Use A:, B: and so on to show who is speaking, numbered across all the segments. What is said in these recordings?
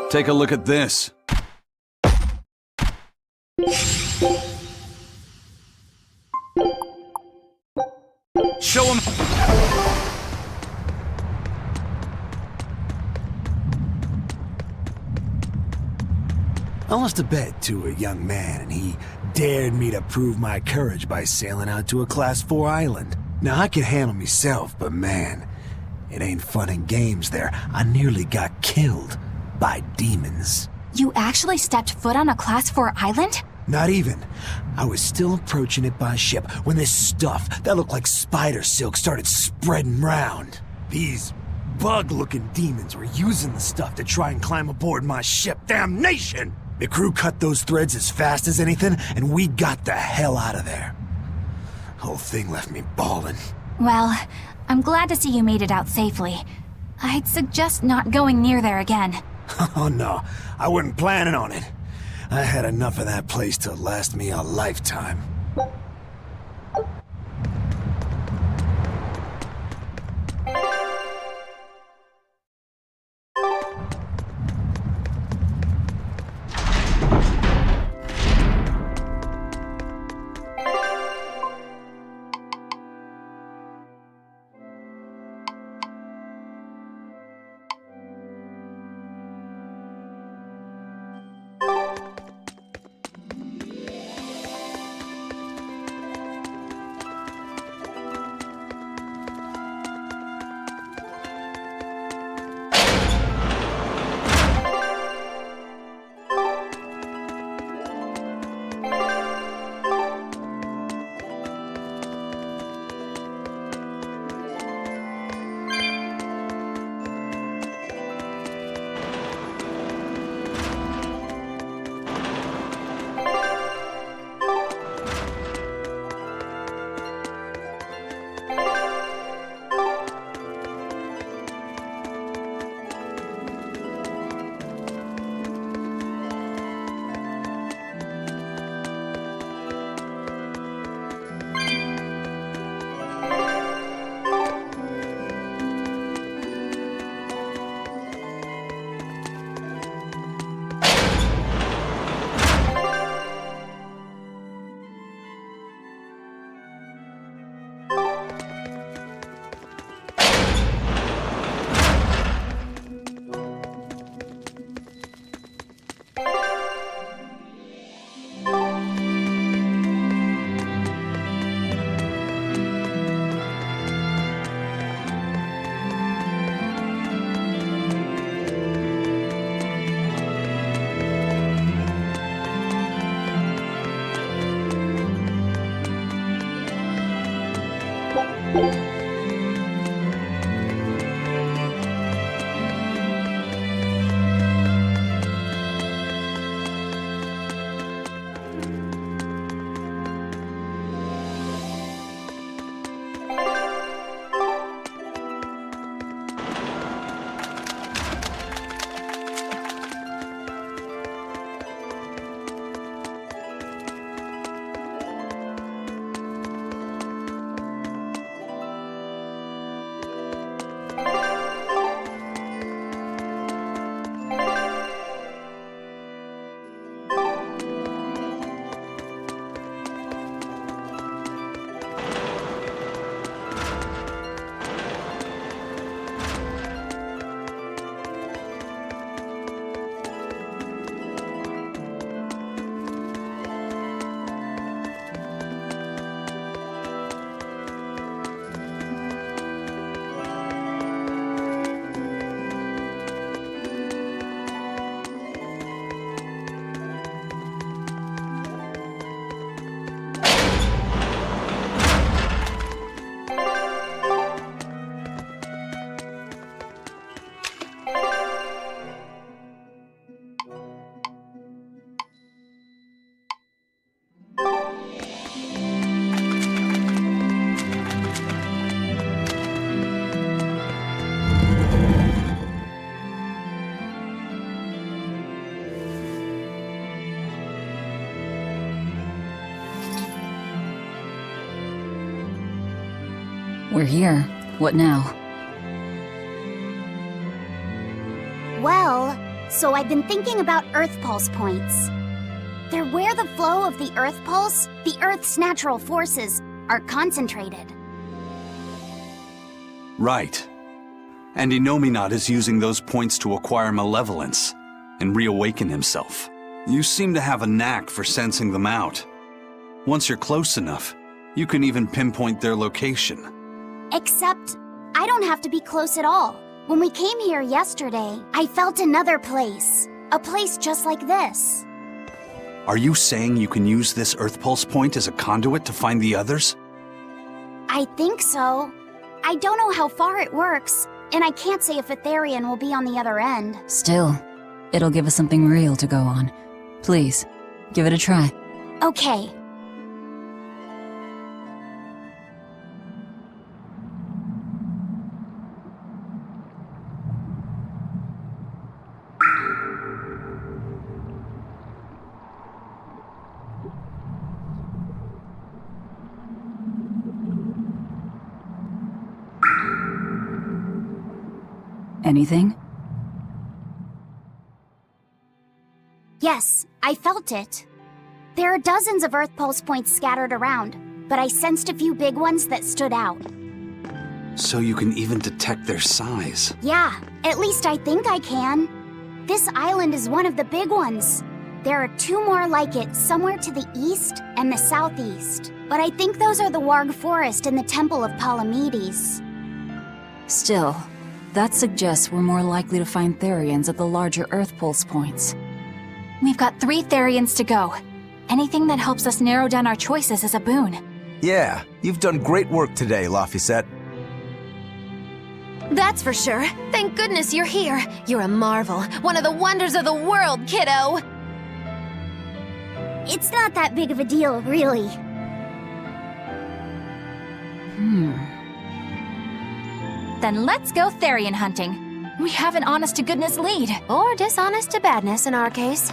A: Take a look at this. Show him.
B: I lost a bet to a young man, and he dared me to prove my courage by sailing out to a Class 4 island. Now, I can handle myself, but man, it ain't fun and games there. I nearly got killed by demons.
C: You actually stepped foot on a Class 4 island?
B: Not even. I was still approaching it by ship when this stuff that looked like spider silk started spreading round. These bug-looking demons were using the stuff to try and climb aboard my ship. Damnation! The crew cut those threads as fast as anything, and we got the hell out of there. Whole thing left me bawling.
C: Well, I'm glad to see you made it out safely. I'd suggest not going near there again.
B: Oh no, I wasn't planning on it. I had enough of that place to last me a lifetime.
D: We're here. What now?
E: Well, so I've been thinking about Earth Pulse points. They're where the flow of the Earth Pulse, the Earth's natural forces, are concentrated.
A: Right. And Inominat is using those points to acquire malevolence and reawaken himself. You seem to have a knack for sensing them out. Once you're close enough, you can even pinpoint their location.
E: Except, I don't have to be close at all. When we came here yesterday, I felt another place. A place just like this.
A: Are you saying you can use this Earth Pulse point as a conduit to find the others?
E: I think so. I don't know how far it works, and I can't say if Etherian will be on the other end.
D: Still, it'll give us something real to go on. Please, give it a try.
E: Okay.
D: Anything?
E: Yes, I felt it. There are dozens of Earth Pulse points scattered around, but I sensed a few big ones that stood out.
A: So you can even detect their size.
E: Yeah, at least I think I can. This island is one of the big ones. There are two more like it somewhere to the east and the southeast. But I think those are the Warg Forest and the Temple of Palamedes.
D: Still, that suggests we're more likely to find Therians at the larger Earth Pulse points.
C: We've got 3 Therians to go. Anything that helps us narrow down our choices is a boon.
F: Yeah, you've done great work today, Laphicet.
G: That's for sure. Thank goodness you're here. You're a marvel. One of the wonders of the world, kiddo!
E: It's not that big of a deal, really.
C: Then let's go Therian hunting. We have an honest-to-goodness lead.
G: Or dishonest to badness in our case.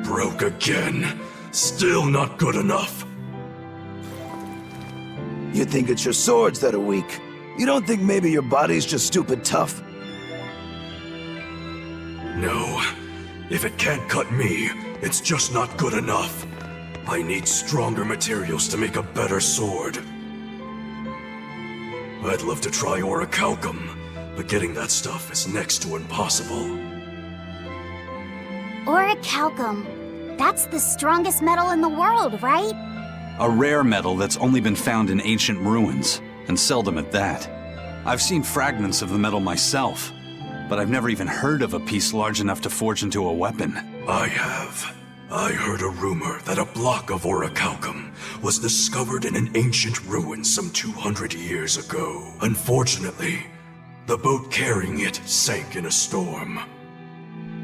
H: Broke again. Still not good enough.
B: You think it's your swords that are weak. You don't think maybe your body's just stupid tough?
H: No. If it can't cut me, it's just not good enough. I need stronger materials to make a better sword. I'd love to try orichalcum, but getting that stuff is next to impossible.
E: Orichalcum. That's the strongest metal in the world, right?
A: A rare metal that's only been found in ancient ruins, and seldom at that. I've seen fragments of the metal myself, but I've never even heard of a piece large enough to forge into a weapon.
H: I have. I heard a rumor that a block of orichalcum was discovered in an ancient ruin some 200 years ago. Unfortunately, the boat carrying it sank in a storm.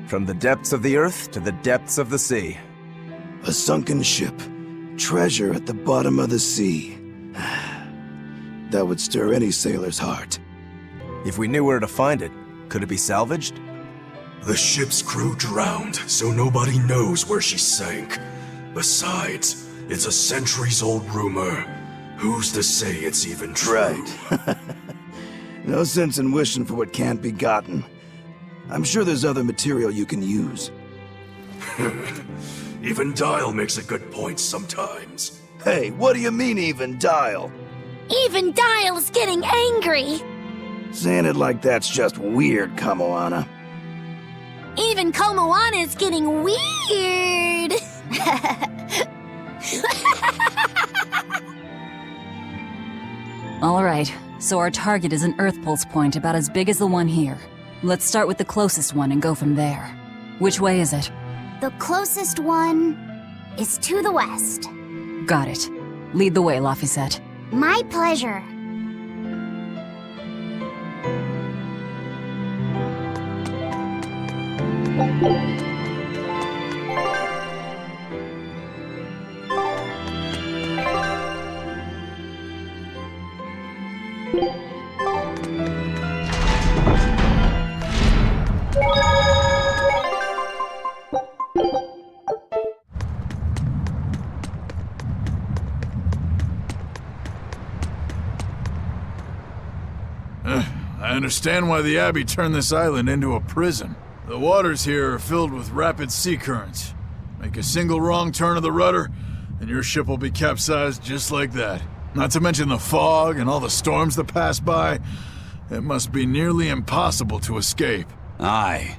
F: From the depths of the earth to the depths of the sea.
B: A sunken ship. Treasure at the bottom of the sea. That would stir any sailor's heart.
F: If we knew where to find it, could it be salvaged?
H: The ship's crew drowned, so nobody knows where she sank. Besides, it's a centuries-old rumor. Who's to say it's even true?
B: Right. No sense in wishing for what can't be gotten. I'm sure there's other material you can use.
H: Even Dial makes a good point sometimes.
B: Hey, what do you mean, even Dial?
E: Even Dial's getting angry!
B: Saying it like that's just weird, Kamoana.
E: Even Komoana's getting weird!
D: Alright, so our target is an Earth Pulse point about as big as the one here. Let's start with the closest one and go from there. Which way is it?
E: The closest one is to the west.
D: Got it. Lead the way, Laphicet.
E: My pleasure.
I: I understand why the Abbey turned this island into a prison. The waters here are filled with rapid sea currents. Make a single wrong turn of the rudder, and your ship will be capsized just like that. Not to mention the fog and all the storms that pass by. It must be nearly impossible to escape.
A: Aye.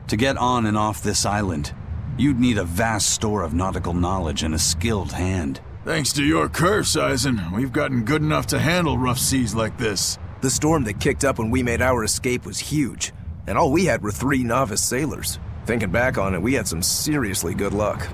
A: To get on and off this island, you'd need a vast store of nautical knowledge and a skilled hand.
I: Thanks to your curse, Eisen, we've gotten good enough to handle rough seas like this.
F: The storm that kicked up when we made our escape was huge, and all we had were 3 novice sailors. Thinking back on it, we had some seriously good luck.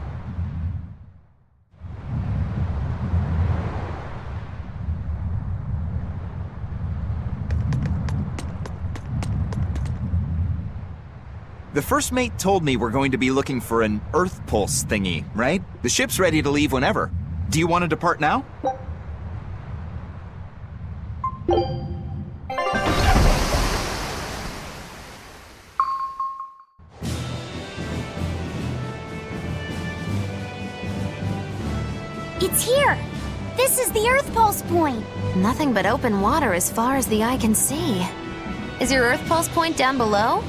J: The first mate told me we're going to be looking for an Earth Pulse thingy, right? The ship's ready to leave whenever. Do you want to depart now?
E: It's here! This is the Earth Pulse point!
G: Nothing but open water as far as the eye can see. Is your Earth Pulse point down below?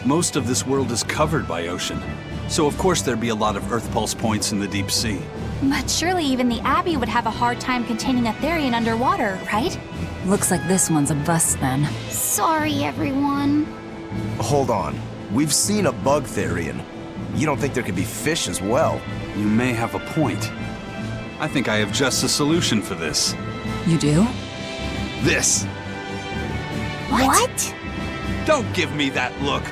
A: Most of this world is covered by ocean, so of course there'd be a lot of Earth Pulse points in the deep sea.
C: But surely even the Abbey would have a hard time containing a Therian underwater, right?
D: Looks like this one's a bust then.
E: Sorry, everyone.
F: Hold on. We've seen a bug Therian. You don't think there could be fish as well?
A: You may have a point. I think I have just a solution for this.
D: You do?
A: This!
E: What?
A: Don't give me that look!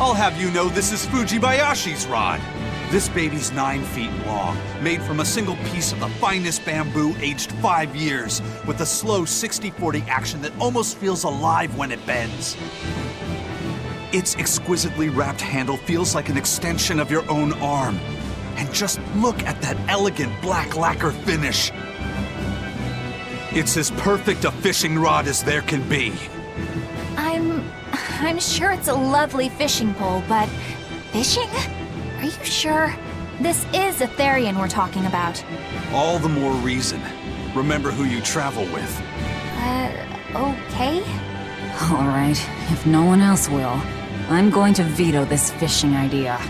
A: I'll have you know this is Fujibayashi's rod. This baby's 9 feet long, made from a single piece of the finest bamboo aged 5 years, with a slow 60-40 action that almost feels alive when it bends. Its exquisitely wrapped handle feels like an extension of your own arm. And just look at that elegant black lacquer finish. It's as perfect a fishing rod as there can be.
C: I'm sure it's a lovely fishing pole, but fishing? Are you sure? This is a Therian we're talking about.
A: All the more reason. Remember who you travel with.
C: Okay?
D: All right, if no one else will, I'm going to veto this fishing idea.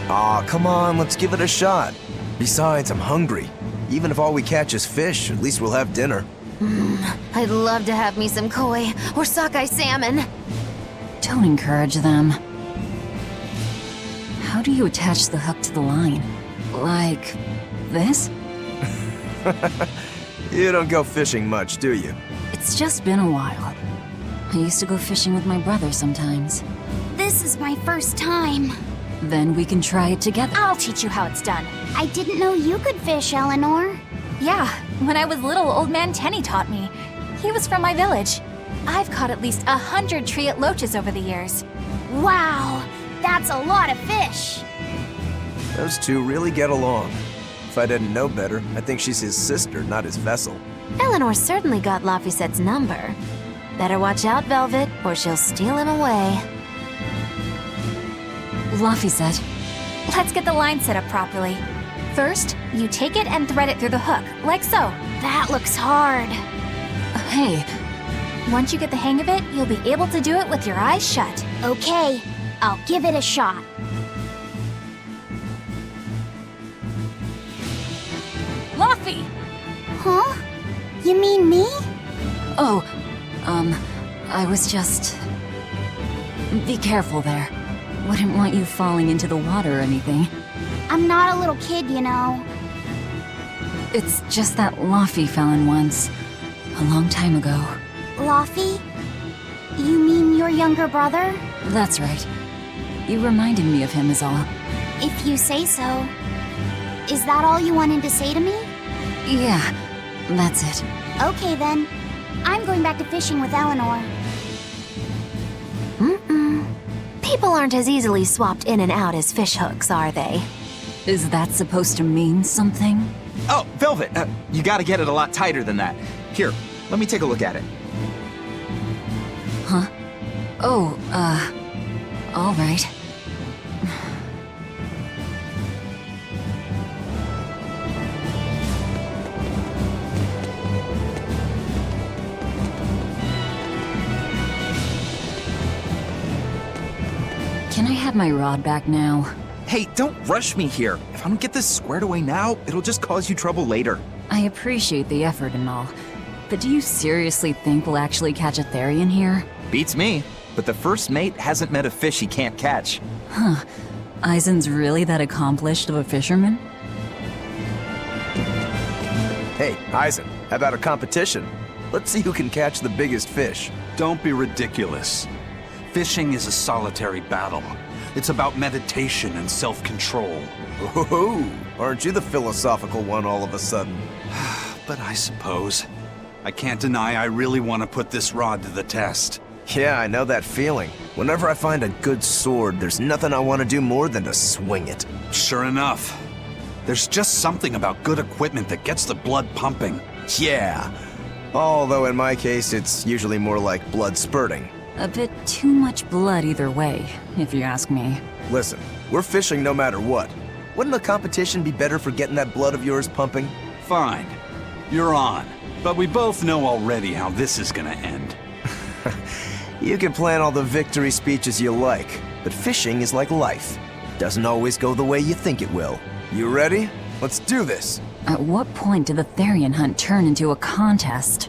F: Aw, come on, let's give it a shot. Besides, I'm hungry. Even if all we catch is fish, at least we'll have dinner.
G: I'd love to have me some koi or sockeye salmon.
D: Don't encourage them. How do you attach the hook to the line? Like this?
F: You don't go fishing much, do you?
D: It's just been a while. I used to go fishing with my brother sometimes.
E: This is my first time.
D: Then we can try it together.
C: I'll teach you how it's done.
E: I didn't know you could fish, Eleanor.
C: Yeah, when I was little, old man Tenny taught me. He was from my village. I've caught at least 100 triot loaches over the years.
E: Wow, that's a lot of fish.
F: Those two really get along. If I didn't know better, I think she's his sister, not his vessel.
G: Eleanor certainly got Lafisette's number. Better watch out, Velvet, or she'll steal him away.
D: Lafisette.
C: Let's get the line set up properly. First, you take it and thread it through the hook, like so.
E: That looks hard.
D: Hey.
C: Once you get the hang of it, you'll be able to do it with your eyes shut.
E: Okay, I'll give it a shot.
C: Laffy!
E: Huh? You mean me?
D: Oh, I was just... Be careful there. Wouldn't want you falling into the water or anything.
E: I'm not a little kid, you know.
D: It's just that Laffy fell in once. A long time ago.
E: Laffy? You mean your younger brother?
D: That's right. You reminded me of him is all.
E: If you say so. Is that all you wanted to say to me?
D: Yeah, that's it.
E: Okay then. I'm going back to fishing with Eleanor.
G: People aren't as easily swapped in and out as fish hooks, are they?
D: Is that supposed to mean something?
J: Oh, Velvet, you gotta get it a lot tighter than that. Here, let me take a look at it.
D: Huh? Oh, all right. Can I have my rod back now?
J: Hey, don't rush me here. If I don't get this squared away now, it'll just cause you trouble later.
D: I appreciate the effort and all, but do you seriously think we'll actually catch a Therian here?
J: Beats me, but the first mate hasn't met a fish he can't catch.
D: Huh. Eisen's really that accomplished of a fisherman?
F: Hey, Eisen, how about a competition? Let's see who can catch the biggest fish.
A: Don't be ridiculous. Fishing is a solitary battle. It's about meditation and self-control.
F: Ooh, aren't you the philosophical one all of a sudden?
A: But I suppose. I can't deny I really want to put this rod to the test.
F: Yeah, I know that feeling. Whenever I find a good sword, there's nothing I want to do more than to swing it.
A: Sure enough. There's just something about good equipment that gets the blood pumping.
F: Yeah. Although in my case, it's usually more like blood spurting.
D: A bit too much blood either way, if you ask me.
F: Listen, we're fishing no matter what. Wouldn't a competition be better for getting that blood of yours pumping?
A: Fine. You're on. But we both know already how this is gonna end.
F: You can plan all the victory speeches you like, but fishing is like life. Doesn't always go the way you think it will. You ready? Let's do this!
D: At what point did the Therian hunt turn into a contest?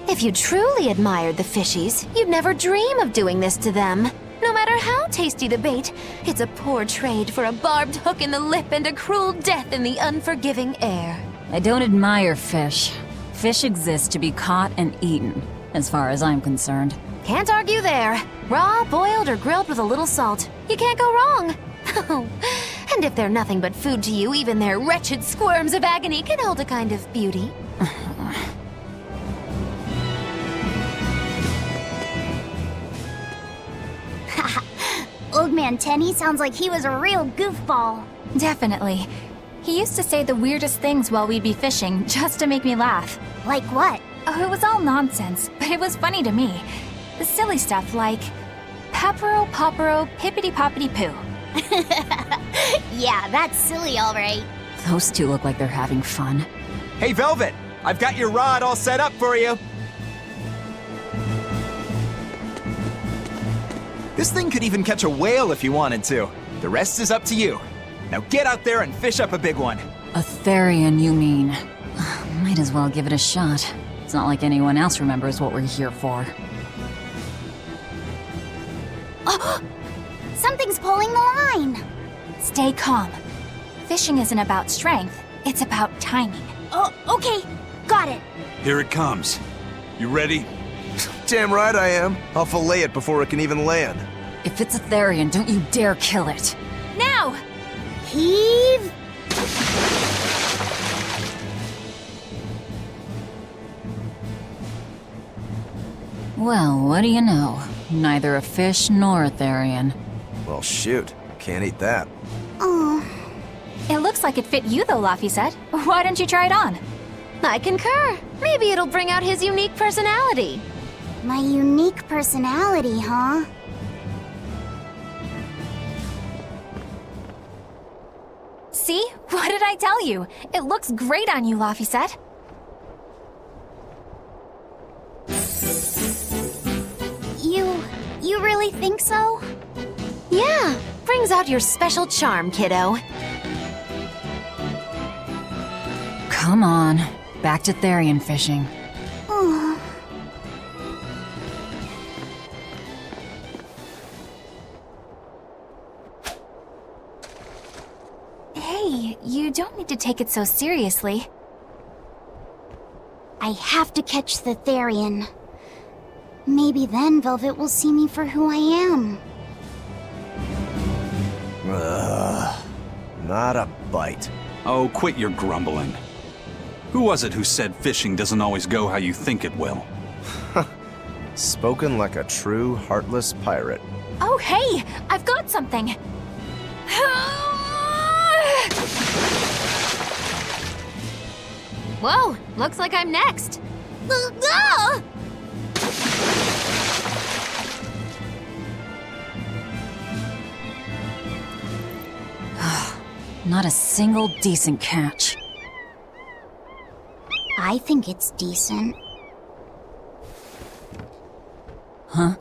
G: If you truly admired the fishies, you'd never dream of doing this to them. No matter how tasty the bait, it's a poor trade for a barbed hook in the lip and a cruel death in the unforgiving air.
D: I don't admire fish. Fish exist to be caught and eaten, as far as I'm concerned.
G: Can't argue there. Raw, boiled, or grilled with a little salt. You can't go wrong. And if they're nothing but food to you, even their wretched squirms of agony can hold a kind of beauty.
E: Old Man Tenny sounds like he was a real goofball.
C: Definitely. He used to say the weirdest things while we'd be fishing, just to make me laugh.
E: Like what?
C: Oh, it was all nonsense, but it was funny to me. The silly stuff like, Papero Popero Pippity Poppity Poo.
E: Yeah, that's silly, all right.
D: Those two look like they're having fun.
J: Hey, Velvet! I've got your rod all set up for you! This thing could even catch a whale if you wanted to. The rest is up to you. Now get out there and fish up a big one.
D: A Therian, you mean? Might as well give it a shot. It's not like anyone else remembers what we're here for.
E: Oh! Something's pulling the line!
C: Stay calm. Fishing isn't about strength, it's about timing.
E: Oh, okay. Got it.
A: Here it comes. You ready?
F: Damn right I am. I'll fillet it before it can even land.
D: If it's a Therian, don't you dare kill it.
C: Now!
E: Heave!
D: Well, what do you know? Neither a fish nor a Therian.
F: Well, shoot. Can't eat that.
E: Oh.
C: It looks like it fit you though, Laphicet. Why don't you try it on?
G: I concur. Maybe it'll bring out his unique personality.
E: My unique personality, huh?
C: See? What did I tell you? It looks great on you, Laphicet.
E: You really think so?
G: Yeah, brings out your special charm, kiddo.
D: Come on, back to Therian fishing.
E: Oh.
C: Hey, you don't need to take it so seriously.
E: I have to catch the Therian. Maybe then Velvet will see me for who I am.
F: Not a bite.
A: Oh, quit your grumbling. Who was it who said fishing doesn't always go how you think it will?
F: Spoken like a true, heartless pirate.
C: Oh, hey! I've got something!
G: Whoa, looks like I'm next.
D: Not a single decent catch.
E: I think it's decent.
D: Huh?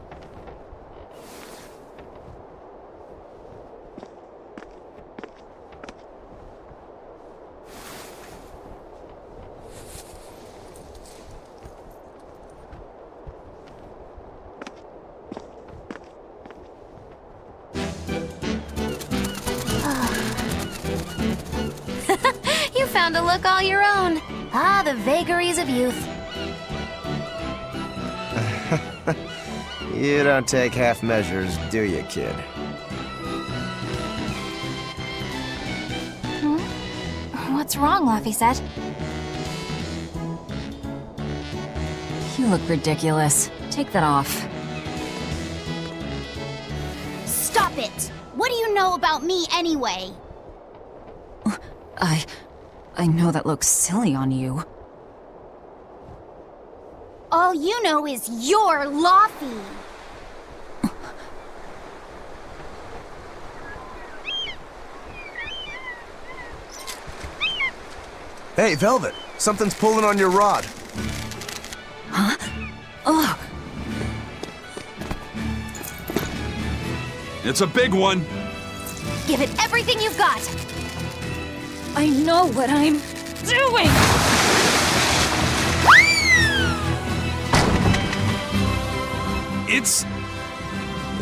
G: You found a look all your own. Ah, the vagaries of youth.
F: You don't take half measures, do you, kid?
C: What's wrong, Laphicet?
D: You look ridiculous. Take that off.
E: Stop it! What do you know about me anyway?
D: I know that looks silly on you.
E: All you know is you're Laffy.
F: Hey, Velvet! Something's pulling on your rod.
D: Huh? Oh!
A: It's a big one.
C: Give it everything you've got!
D: I know what I'm doing!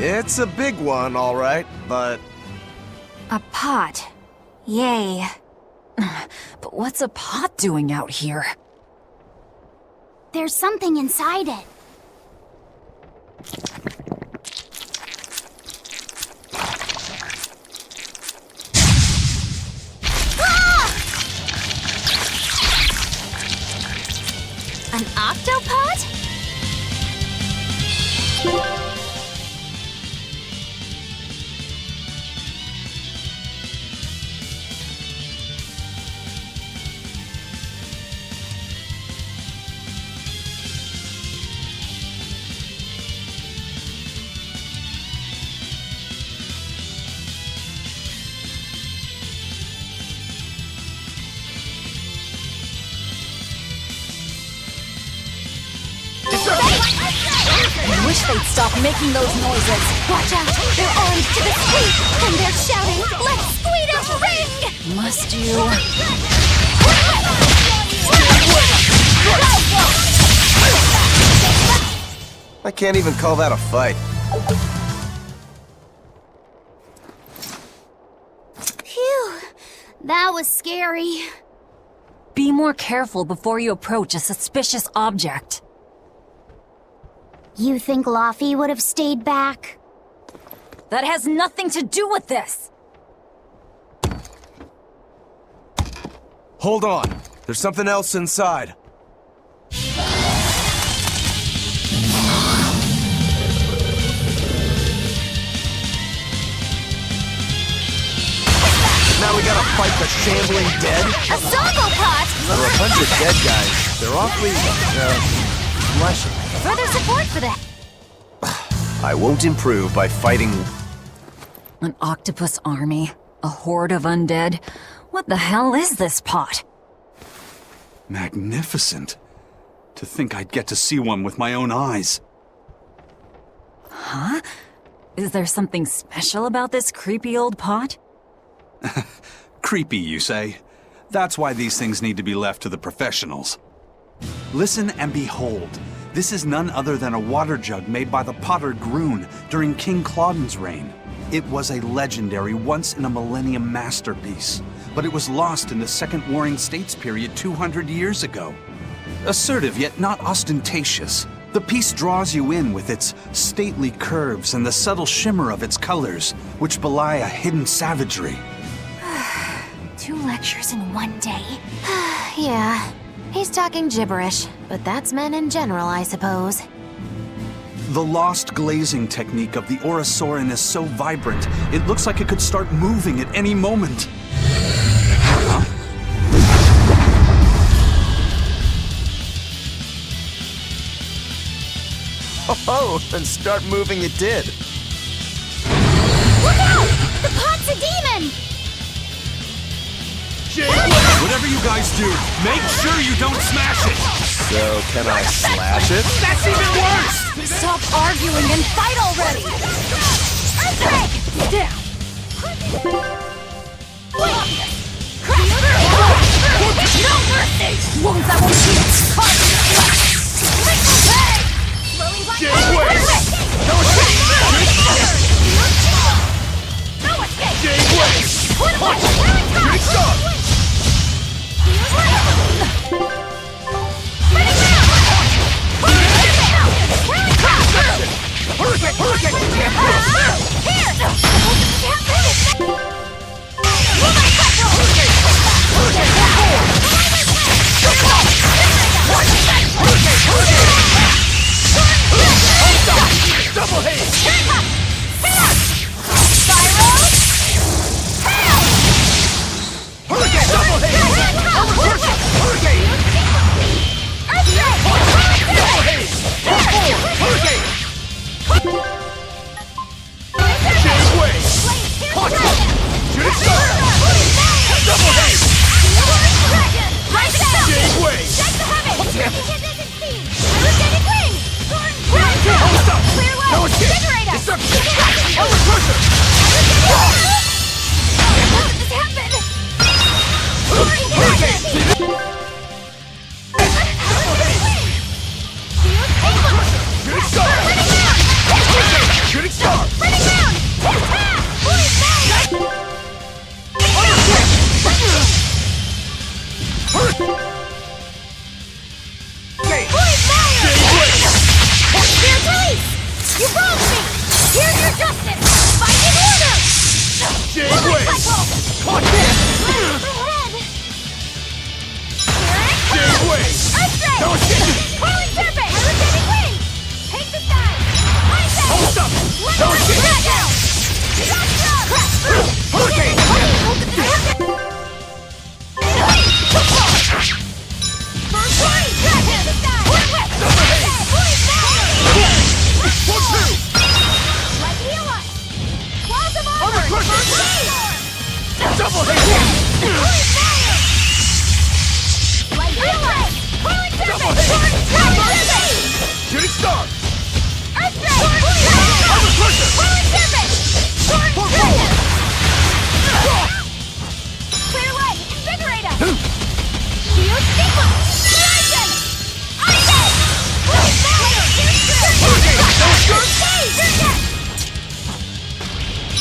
F: It's a big one, all right, but...
C: A pot. Yay.
D: But what's a pot doing out here?
E: There's something inside it.
C: An octopod?
D: I wish they'd stop making those noises.
C: Watch out! They're armed to the teeth! And they're shouting, "Let's Squeedum ring!"
D: Must you?
F: I can't even call that a fight.
E: Phew. That was scary.
D: Be more careful before you approach a suspicious object.
E: You think Laffy would have stayed back?
D: That has nothing to do with this!
F: Hold on. There's something else inside. Now we gotta fight the shambling dead?
C: A Zongo pot!
F: There are a bunch of dead guys. They're awfully, fleshy.
C: Further support for that.
F: I won't improve by fighting...
D: An octopus army? A horde of undead? What the hell is this pot?
A: Magnificent. To think I'd get to see one with my own eyes.
D: Huh? Is there something special about this creepy old pot?
A: Creepy, you say? That's why these things need to be left to the professionals. Listen and behold. This is none other than a water jug made by the potter Groon during King Clauden's reign. It was a legendary, once-in-a-millennium masterpiece, but it was lost in the Second Warring States period 200 years ago. Assertive yet not ostentatious, the piece draws you in with its stately curves and the subtle shimmer of its colors, which belie a hidden savagery.
C: 2 lectures in one day.
G: Yeah, he's talking gibberish, but that's men in general, I suppose.
A: The lost glazing technique of the Orosaurin is so vibrant, it looks like it could start moving at any moment.
F: Oh, and start moving it did.
E: Look out! The pot's a demon!
A: Whatever you guys do, make sure you don't smash it!
F: So, can I slash it?
A: That's even worse!
C: Stop arguing and fight already! Earthquake! Down! No mercy! Wounds that won't heal! No
B: Double haze! Hurricane! Double haze! Hurricane! Double haze! Hurricane! Shade wave! Punch! Shooting star! Double haze! Shade wave! Damn it! Hold up! No escape! Destruction! Armor crusher! Hurricane! Shooting star! Shooting star!
C: You wronged me! Here's your justice! Fight in order!
B: Jade wave! Caught this! Jade wave!
C: Earthquake!
B: No escape!
C: Whirling serpent! Rotating wing! Take the sky! Ice Edge!
B: Hold up! No escape! Hurricane!
C: First one! Dragon! The sky!
B: Double haze! One, two!
C: Like heal us! Claws of
B: Armor
C: armor!
B: crusher! Double haze!
C: Like heal us! Whirling
B: Double
C: serpent!
B: haze! Shooting star!
C: Earthquake!
B: Armor crusher!
C: Whirling serpent! Clear way! Invigorate us! Shield sequence! Dragon! Ice Edge!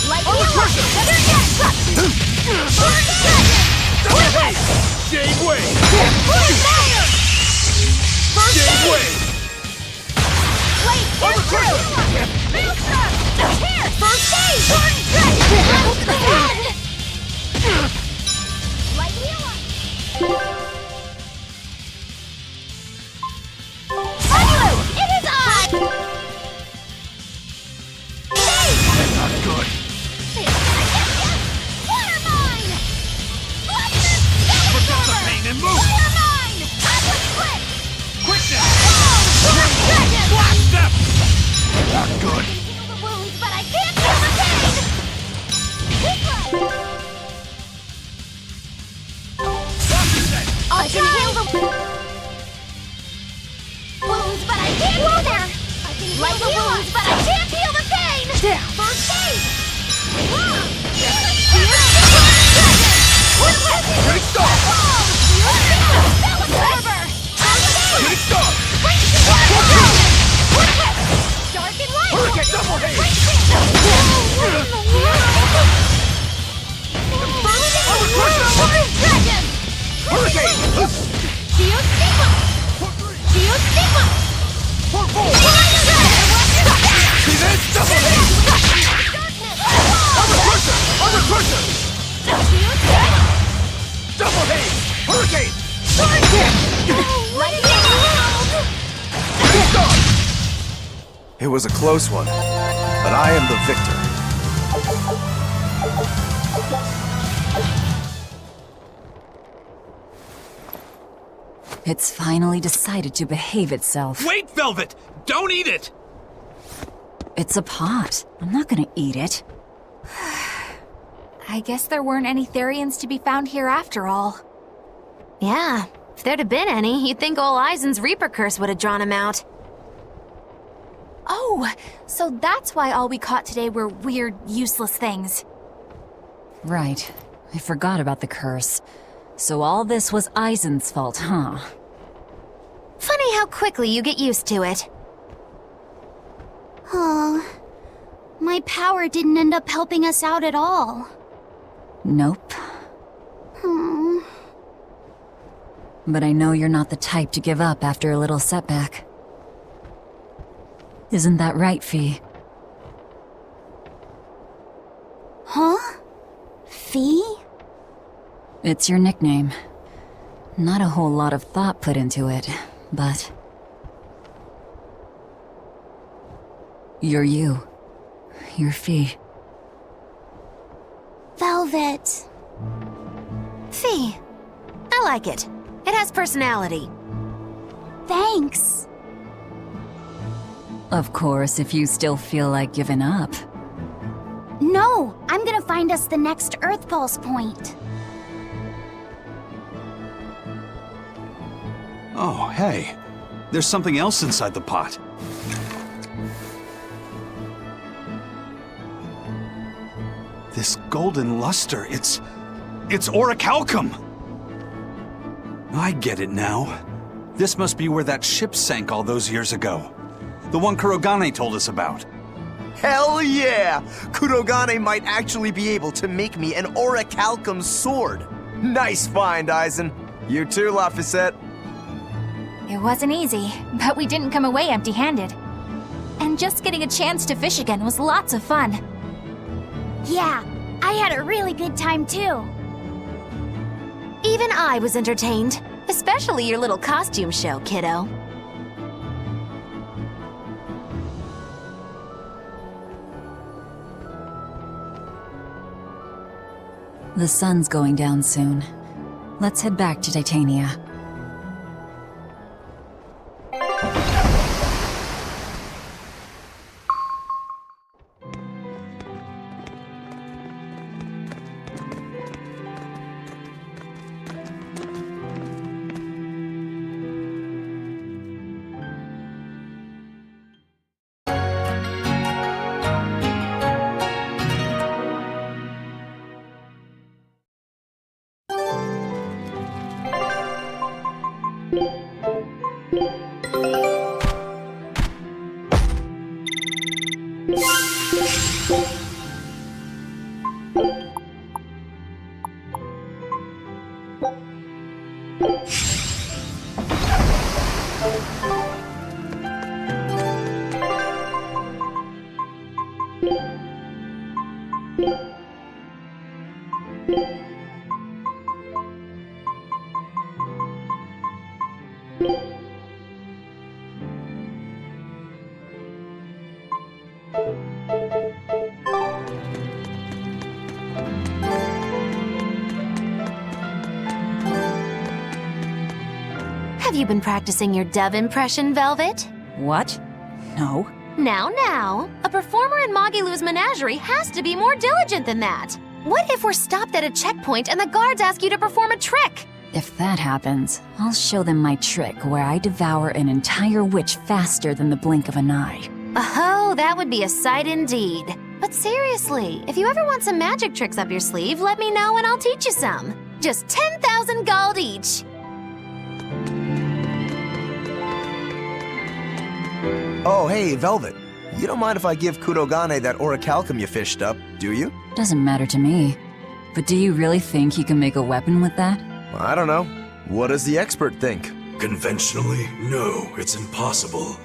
C: Like
B: Armor crusher! Double haze! Jade wave! Jade wave! Armor crusher!
C: Here! First stage! Like heal us! Anulu! It is I!
B: Not good.
C: Water mine! Lightning!
B: Forget the pain and move!
C: Fire mine! Atlas quick!
B: Quickness!
C: Dragon!
B: Blast step! Not good.
C: Heal the wounds, but I can't feel the pain! This way! I can heal the wounds, but I can't go there! I can heal the wounds, but I can't feel the pain! Down! First stage!
B: Shooting star! Shooting star!
C: Dark and light!
B: Hurricane double haze! Armor crusher! Hurricane!
C: Shield sequence! Shield sequence!
B: Port four! See this? Double haze! Armor crusher! Armor crusher! Double haze! Hurricane! Shooting star! It was a close one, but I am the victor.
D: It's finally decided to behave itself.
A: Wait, Velvet! Don't eat it!
D: It's a pot. I'm not gonna eat it.
C: I guess there weren't any Therians to be found here after all.
G: Yeah, if there'd have been any, you'd think ol' Eisen's Reaper curse would have drawn him out.
C: Oh, so that's why all we caught today were weird, useless things.
D: Right. I forgot about the curse. So all this was Eisen's fault, huh?
G: Funny how quickly you get used to it.
E: Oh, my power didn't end up helping us out at all.
D: Nope.
E: Hmm.
D: But I know you're not the type to give up after a little setback. Isn't that right, Fee?
E: Huh? Fee?
D: It's your nickname. Not a whole lot of thought put into it, but... You're you. You're Fee.
E: Velvet.
G: Fee. I like it. It has personality.
E: Thanks.
D: Of course, if you still feel like giving up.
E: No, I'm gonna find us the next Earth Pulse point.
A: Oh, hey. There's something else inside the pot. This golden luster, it's orichalcum! I get it now. This must be where that ship sank all those years ago. The one Kurogane told us about.
F: Hell yeah! Kurogane might actually be able to make me an orichalcum sword. Nice find, Eisen. You too, Laphicet.
C: It wasn't easy, but we didn't come away empty-handed. And just getting a chance to fish again was lots of fun.
E: Yeah, I had a really good time too.
G: Even I was entertained. Especially your little costume show, kiddo.
D: The sun's going down soon. Let's head back to Titania.
G: Have you been practicing your dove impression, Velvet?
D: What? No.
G: Now, a performer in Magilou's menagerie has to be more diligent than that. What if we're stopped at a checkpoint and the guards ask you to perform a trick?
D: If that happens, I'll show them my trick where I devour an entire witch faster than the blink of an eye.
G: Oh, that would be a sight indeed. But seriously, if you ever want some magic tricks up your sleeve, let me know and I'll teach you some. Just 10,000 gold each.
F: Oh, hey, Velvet. You don't mind if I give Kurogane that orichalcum you fished up, do you?
D: Doesn't matter to me. But do you really think you can make a weapon with that?
F: I don't know. What does the expert think?
H: Conventionally, no, it's impossible.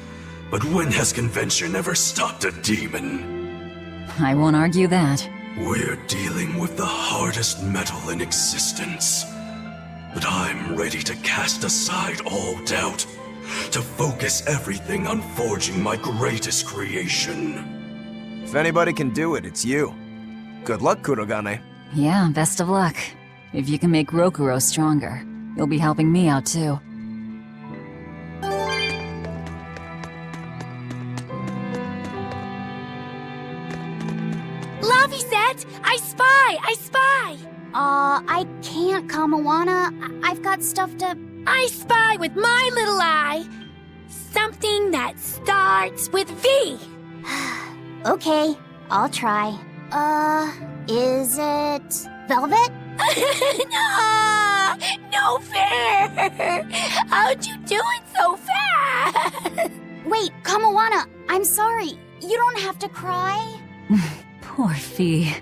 H: But when has convention ever stopped a demon?
D: I won't argue that.
H: We're dealing with the hardest metal in existence. But I'm ready to cast aside all doubt, to focus everything on forging my greatest creation.
F: If anybody can do it, it's you. Good luck, Kurogane.
D: Yeah, best of luck. If you can make Rokuro stronger, you'll be helping me out too.
K: Laviset! I spy!
E: I can't, Kamawana. I've got stuff to...
K: I spy with my little eye. Something that starts with V.
E: Okay, I'll try. Is it... velvet?
K: No fair! How'd you do it so fast?
E: Wait, Kamawana, I'm sorry. You don't have to cry.
D: Poor Fee.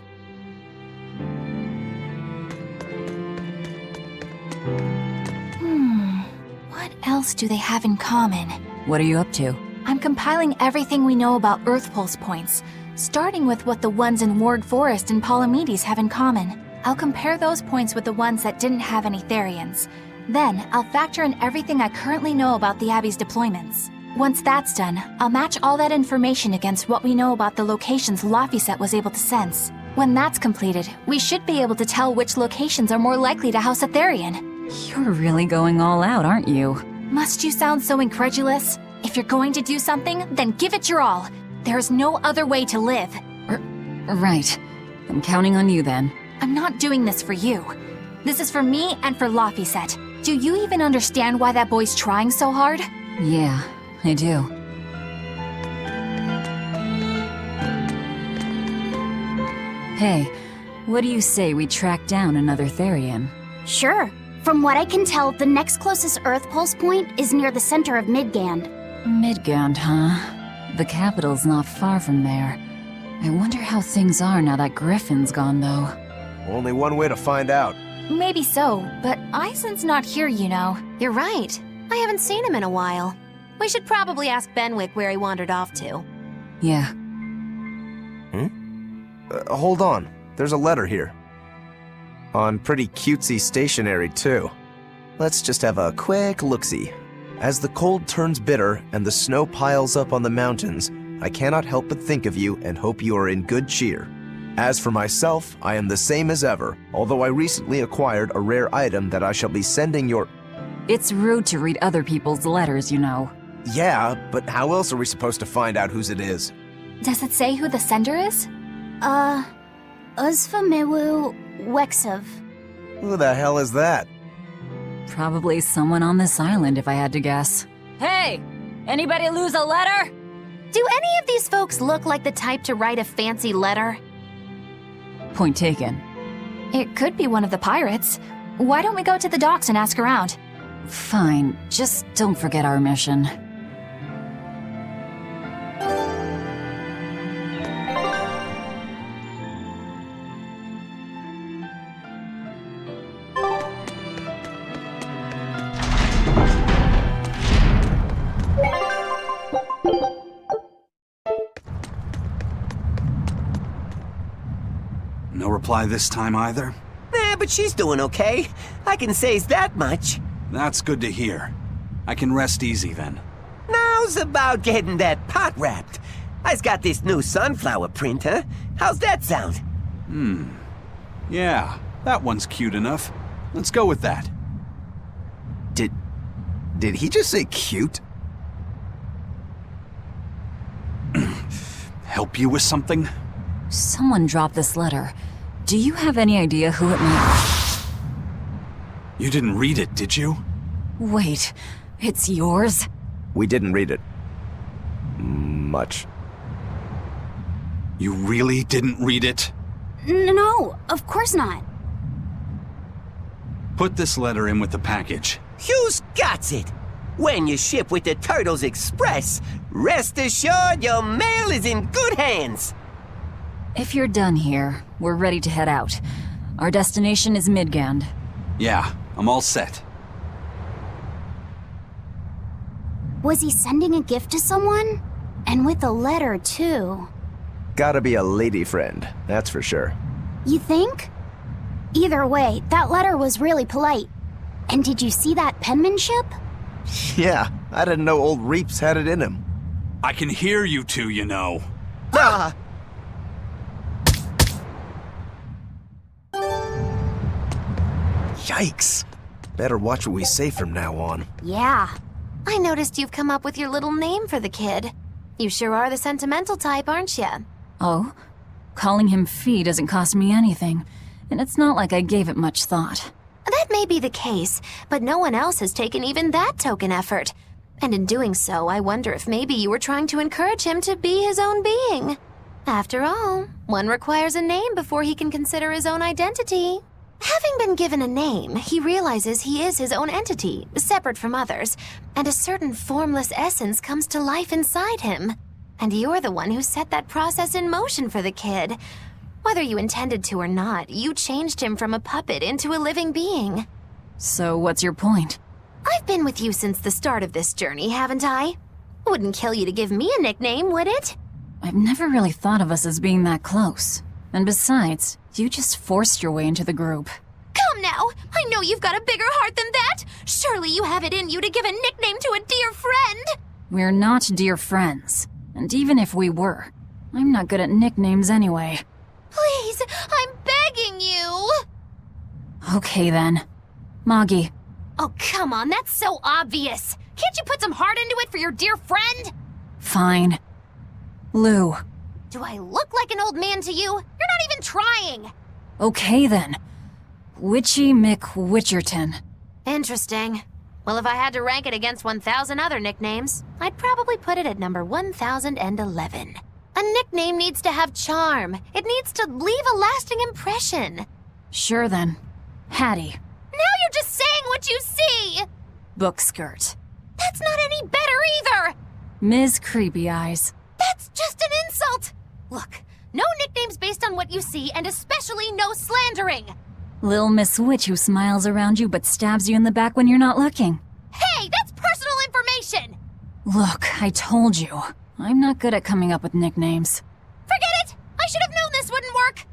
C: What else do they have in common?
D: What are you up to?
C: I'm compiling everything we know about Earth Pulse points, starting with what the ones in Warg Forest and Palamedes have in common. I'll compare those points with the ones that didn't have any Therians. Then, I'll factor in everything I currently know about the Abbey's deployments. Once that's done, I'll match all that information against what we know about the locations Laviset was able to sense. When that's completed, we should be able to tell which locations are more likely to house a Therian.
D: You're really going all out, aren't you?
C: Must you sound so incredulous? If you're going to do something, then give it your all. There is no other way to live.
D: Right. I'm counting on you then.
C: I'm not doing this for you. This is for me and for Laviset. Do you even understand why that boy's trying so hard?
D: Yeah, I do. Hey, what do you say we track down another Therian?
E: Sure. From what I can tell, the next closest Earth Pulse point is near the center of Midgand.
D: Midgand, huh? The capital's not far from there. I wonder how things are now that Griffin's gone, though.
F: Only one way to find out.
C: Maybe so, but Eisen's not here, you know.
G: You're right. I haven't seen him in a while. We should probably ask Benwick where he wandered off to.
D: Yeah.
F: Hold on. There's a letter here. On pretty cutesy stationery, too. Let's just have a quick look-see. As the cold turns bitter and the snow piles up on the mountains, I cannot help but think of you and hope you are in good cheer. As for myself, I am the same as ever, although I recently acquired a rare item that I shall be sending your...
D: It's rude to read other people's letters, you know.
F: Yeah, but how else are we supposed to find out whose it is?
C: Does it say who the sender is?
E: Uzfamewu Wexov.
F: Who the hell is that?
D: Probably someone on this island, if I had to guess. Hey! Anybody lose a letter?
G: Do any of these folks look like the type to write a fancy letter?
D: Point taken.
C: It could be one of the pirates. Why don't we go to the docks and ask around?
D: Fine, just don't forget our mission.
A: No reply this time either?
L: But she's doing okay. I can say's that much.
A: That's good to hear. I can rest easy then.
L: Now's about getting that pot wrapped. I's got this new sunflower print, huh? How's that sound?
A: Yeah, that one's cute enough. Let's go with that.
F: Did he just say cute?
A: Help you with something?
D: Someone dropped this letter. Do you have any idea who it might...
A: You didn't read it, did you?
D: Wait, it's yours?
F: We didn't read it. Much.
A: You really didn't read it?
E: No, of course not.
A: Put this letter in with the package.
L: Who's got it? When you ship with the Turtles Express, rest assured your mail is in good hands.
D: If you're done here, we're ready to head out. Our destination is Midgand.
A: Yeah, I'm all set.
E: Was he sending a gift to someone? And with a letter, too.
F: Gotta be a lady friend, that's for sure.
E: You think? Either way, that letter was really polite. And did you see that penmanship?
F: Yeah, I didn't know old Reeps had it in him.
A: I can hear you two, you know.
L: Ah!
F: Yikes. Better watch what we say from now on.
E: Yeah.
G: I noticed you've come up with your little name for the kid. You sure are the sentimental type, aren't you?
D: Oh? Calling him Fee doesn't cost me anything, and it's not like I gave it much thought.
G: That may be the case, but no one else has taken even that token effort. And in doing so, I wonder if maybe you were trying to encourage him to be his own being. After all, one requires a name before he can consider his own identity. Having been given a name, he realizes he is his own entity, separate from others, and a certain formless essence comes to life inside him. And you're the one who set that process in motion for the kid. Whether you intended to or not, you changed him from a puppet into a living being.
D: So what's your point?
G: I've been with you since the start of this journey, haven't I? Wouldn't kill you to give me a nickname, would it?
D: I've never really thought of us as being that close. And besides, you just forced your way into the group.
G: Come now! I know you've got a bigger heart than that! Surely you have it in you to give a nickname to a dear friend!
D: We're not dear friends. And even if we were, I'm not good at nicknames anyway.
G: Please, I'm begging you!
D: Okay then. Moggy.
G: Oh, come on, that's so obvious! Can't you put some heart into it for your dear friend?
D: Fine. Lou.
G: Do I look like an old man to you? You're not even trying!
D: Okay then. Witchy McWitcherton.
G: Interesting. Well, if I had to rank it against 1,000 other nicknames, I'd probably put it at number 1,011. A nickname needs to have charm. It needs to leave a lasting impression.
D: Sure then. Hattie.
G: Now you're just saying what you see!
D: Bookskirt.
G: That's not any better either!
D: Ms. Creepy Eyes.
G: That's just an insult! Look, no nicknames based on what you see, and especially no slandering!
D: Lil Miss Witch who smiles around you but stabs you in the back when you're not looking.
G: Hey, that's personal information!
D: Look, I told you. I'm not good at coming up with nicknames.
G: Forget it! I should have known this wouldn't work!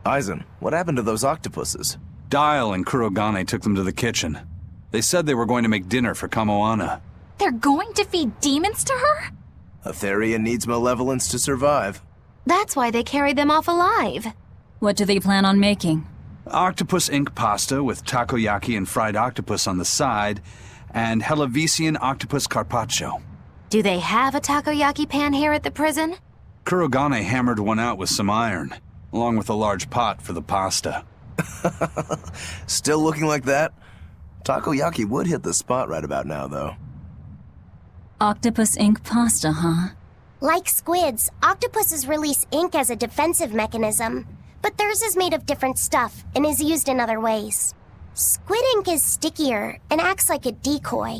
F: Aizen, what happened to those octopuses?
A: Dial and Kurogane took them to the kitchen. They said they were going to make dinner for Kamoana.
C: They're going to feed demons to her?
F: Etheria needs malevolence to survive.
G: That's why they carried them off alive.
D: What do they plan on making?
A: Octopus ink pasta with takoyaki and fried octopus on the side, and Hellavesian octopus carpaccio.
G: Do they have a takoyaki pan here at the prison?
A: Kurogane hammered one out with some iron, along with a large pot for the pasta.
F: Still looking like that? Takoyaki would hit the spot right about now, though.
D: Octopus ink pasta, huh?
E: Like squids, octopuses release ink as a defensive mechanism, but theirs is made of different stuff and is used in other ways. Squid ink is stickier and acts like a decoy,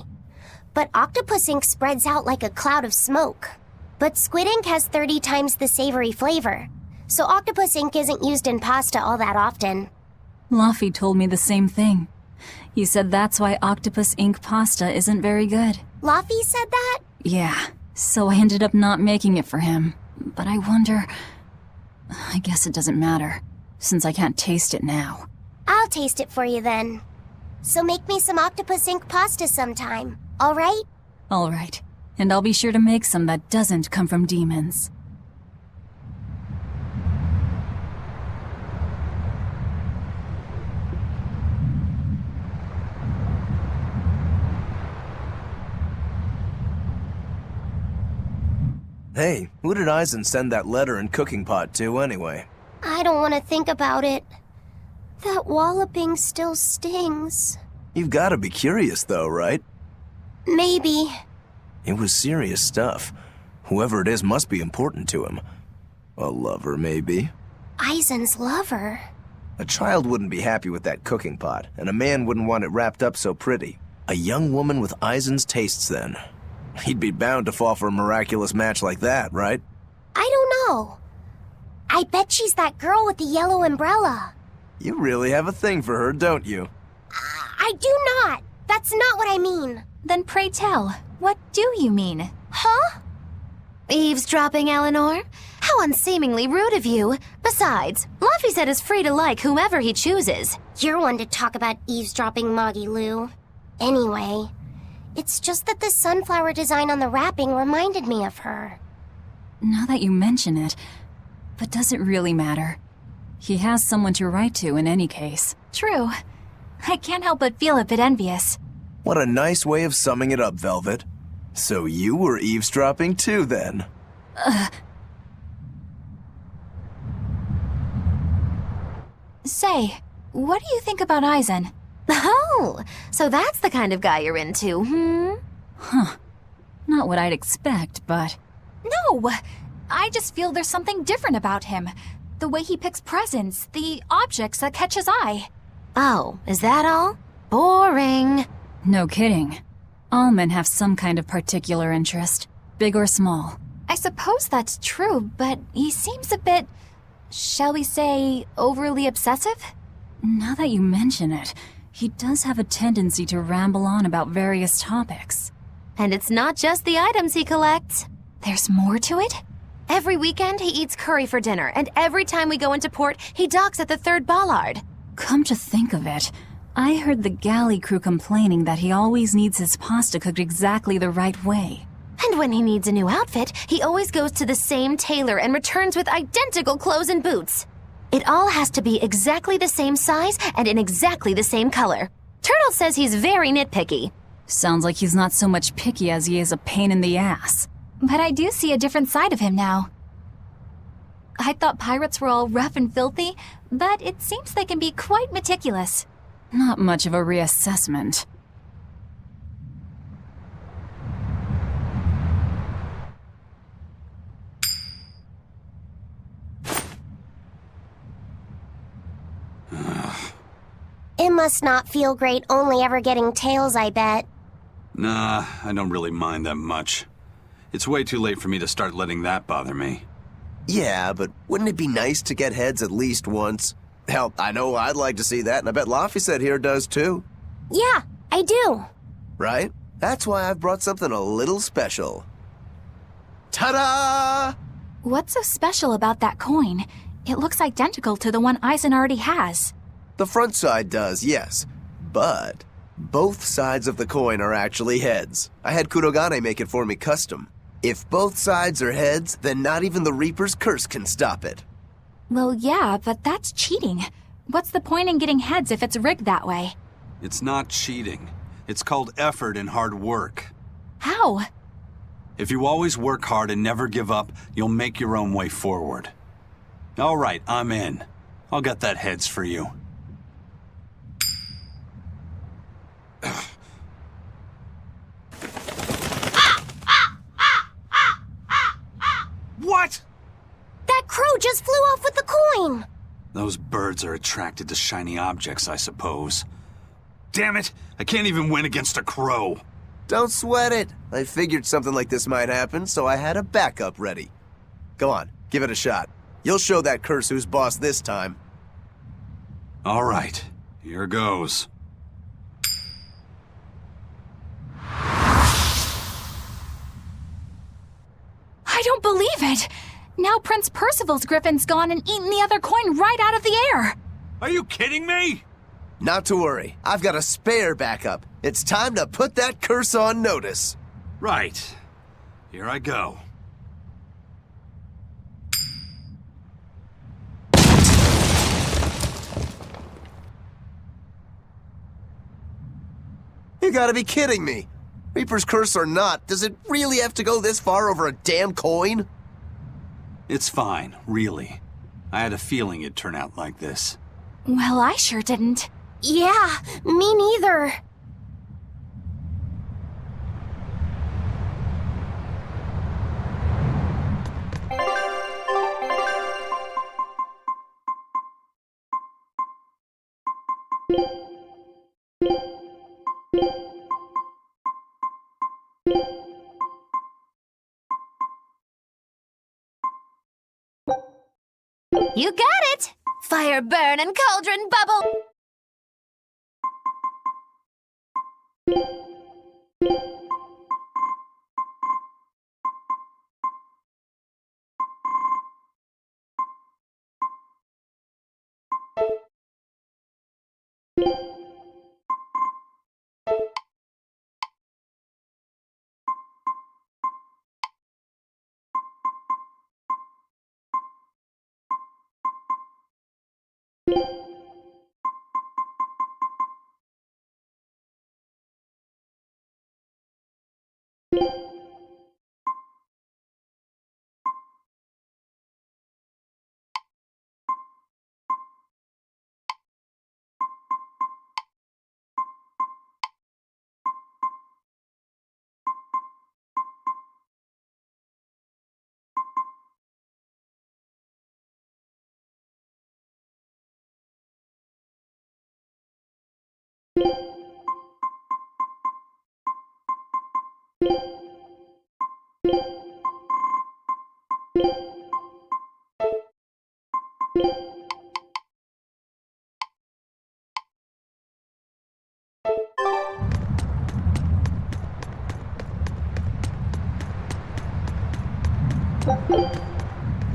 E: but octopus ink spreads out like a cloud of smoke. But squid ink has 30 times the savory flavor, so octopus ink isn't used in pasta all that often.
D: Luffy told me the same thing. He said that's why octopus ink pasta isn't very good.
E: Luffy said that?
D: Yeah, so I ended up not making it for him. But I wonder... I guess it doesn't matter, since I can't taste it now.
E: I'll taste it for you then. So make me some octopus ink pasta sometime, alright?
D: Alright, and I'll be sure to make some that doesn't come from demons.
F: Hey, who did Aizen send that letter and cooking pot to anyway?
E: I don't want to think about it. That walloping still stings.
F: You've got to be curious though, right?
E: Maybe.
F: It was serious stuff. Whoever it is must be important to him. A lover, maybe.
E: Aizen's lover.
F: A child wouldn't be happy with that cooking pot, and a man wouldn't want it wrapped up so pretty. A young woman with Aizen's tastes then. He'd be bound to fall for a miraculous match like that, right?
E: I don't know. I bet she's that girl with the yellow umbrella.
F: You really have a thing for her, don't you?
E: I do not. That's not what I mean.
C: Then pray tell, what do you mean?
E: Huh?
G: Eavesdropping, Eleanor? How unseemingly rude of you. Besides, Luffy said is free to like whomever he chooses.
E: You're one to talk about eavesdropping, Moggy Lou. Anyway, it's just that the sunflower design on the wrapping reminded me of her.
D: Now that you mention it, but does it really matter? He has someone to write to in any case.
C: True. I can't help but feel a bit envious.
F: What a nice way of summing it up, Velvet. So you were eavesdropping too, then?
C: Say, what do you think about Eisen?
G: Oh, so that's the kind of guy you're into, hmm?
D: Huh. Not what I'd expect, but...
C: No! I just feel there's something different about him. The way he picks presents, the objects that catch his eye.
G: Oh, is that all? Boring.
D: No kidding. All men have some kind of particular interest, big or small.
C: I suppose that's true, but he seems a bit, shall we say, overly obsessive?
D: Now that you mention it, he does have a tendency to ramble on about various topics.
G: And it's not just the items he collects.
C: There's more to it?
G: Every weekend, he eats curry for dinner, and every time we go into port, he docks at the 3rd bollard.
D: Come to think of it, I heard the galley crew complaining that he always needs his pasta cooked exactly the right way.
G: And when he needs a new outfit, he always goes to the same tailor and returns with identical clothes and boots. It all has to be exactly the same size and in exactly the same color. Turtle says he's very nitpicky.
D: Sounds like he's not so much picky as he is a pain in the ass.
C: But I do see a different side of him now. I thought pirates were all rough and filthy, but it seems they can be quite meticulous.
D: Not much of a reassessment.
E: It must not feel great only ever getting tails, I bet.
A: Nah, I don't really mind that much. It's way too late for me to start letting that bother me.
F: Yeah, but wouldn't it be nice to get heads at least once? Hell, I know I'd like to see that, and I bet Laphicet here does too.
E: Yeah, I do.
F: Right? That's why I've brought something a little special. Ta-da!
C: What's so special about that coin? It looks identical to the one Eisen already has.
F: The front side does, yes. But both sides of the coin are actually heads. I had Kurogane make it for me custom. If both sides are heads, then not even the Reaper's curse can stop it.
C: Well, yeah, but that's cheating. What's the point in getting heads if it's rigged that way?
A: It's not cheating. It's called effort and hard work.
C: How?
A: If you always work hard and never give up, you'll make your own way forward. All right, I'm in. I'll get that heads for you. What?
E: That crow just flew off with the coin!
A: Those birds are attracted to shiny objects, I suppose. Damn it! I can't even win against a crow!
F: Don't sweat it. I figured something like this might happen, so I had a backup ready. Go on, give it a shot. You'll show that curse who's boss this time.
A: All right, here goes.
C: I don't believe it! Now Prince Percival's griffin's gone and eaten the other coin right out of the air!
A: Are you kidding me?
F: Not to worry, I've got a spare backup. It's time to put that curse on notice.
A: Right. Here I go.
F: You gotta be kidding me. Reaper's curse or not, does it really have to go this far over a damn coin?
A: It's fine, really. I had a feeling it'd turn out like this.
C: Well, I sure didn't.
E: Yeah, me neither.
G: You got it! Fire burn and cauldron bubble!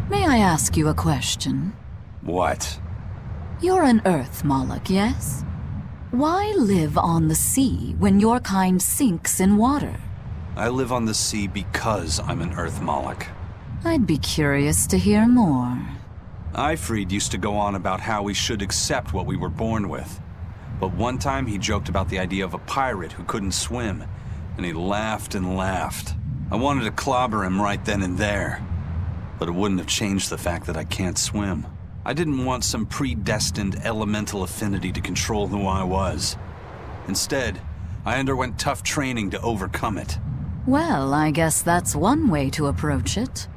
D: May I ask you a question?
A: What?
D: You're an Earth Moloch, yes? Why live on the sea when your kind sinks in water?
A: I live on the sea because I'm an Earth Moloch.
D: I'd be curious to hear more.
A: Ifrid used to go on about how we should accept what we were born with. But one time he joked about the idea of a pirate who couldn't swim, and he laughed and laughed. I wanted to clobber him right then and there, but it wouldn't have changed the fact that I can't swim. I didn't want some predestined elemental affinity to control who I was. Instead, I underwent tough training to overcome it.
D: Well, I guess that's one way to approach it.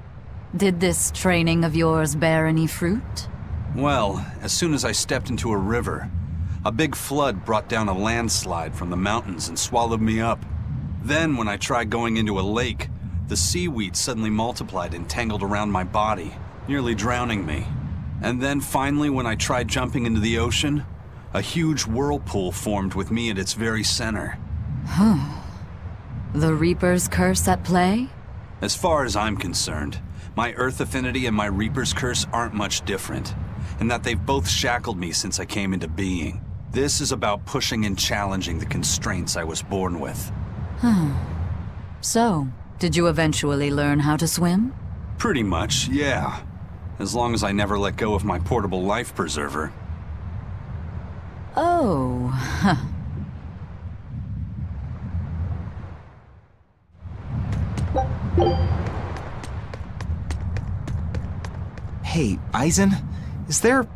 D: Did this training of yours bear any fruit?
A: Well, as soon as I stepped into a river, a big flood brought down a landslide from the mountains and swallowed me up. Then, when I tried going into a lake, the seaweed suddenly multiplied and tangled around my body, nearly drowning me. And then finally, when I tried jumping into the ocean, a huge whirlpool formed with me at its very center.
D: The Reaper's curse at play?
A: As far as I'm concerned, my Earth affinity and my Reaper's curse aren't much different, in that they've both shackled me since I came into being. This is about pushing and challenging the constraints I was born with.
D: So, did you eventually learn how to swim?
A: Pretty much, yeah. As long as I never let go of my portable life preserver.
D: Oh,
J: Hey, Eisen, is there,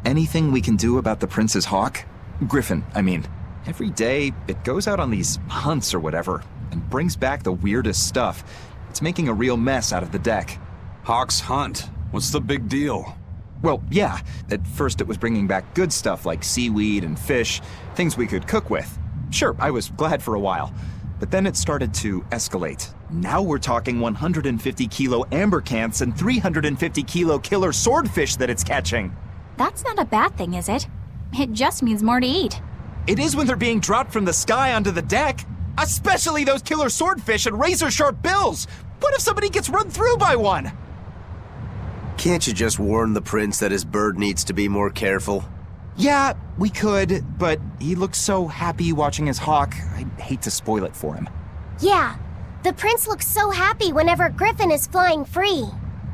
J: anything we can do about the Prince's hawk? Griffin, I mean. Every day, it goes out on these hunts or whatever, and brings back the weirdest stuff. It's making a real mess out of the deck.
A: Hawk's hunt? What's the big deal?
J: Well, yeah. At first it was bringing back good stuff like seaweed and fish, things we could cook with. Sure, I was glad for a while. But then it started to escalate. Now we're talking 150 kilo amber cants and 350 kilo killer swordfish that it's catching.
C: That's not a bad thing, is it? It just means more to eat.
J: It is when they're being dropped from the sky onto the deck. Especially those killer swordfish and razor-sharp bills. What if somebody gets run through by one?
F: Can't you just warn the prince that his bird needs to be more careful?
J: Yeah, we could, but he looks so happy watching his hawk, I'd hate to spoil it for him.
E: Yeah, the prince looks so happy whenever Griffin is flying free.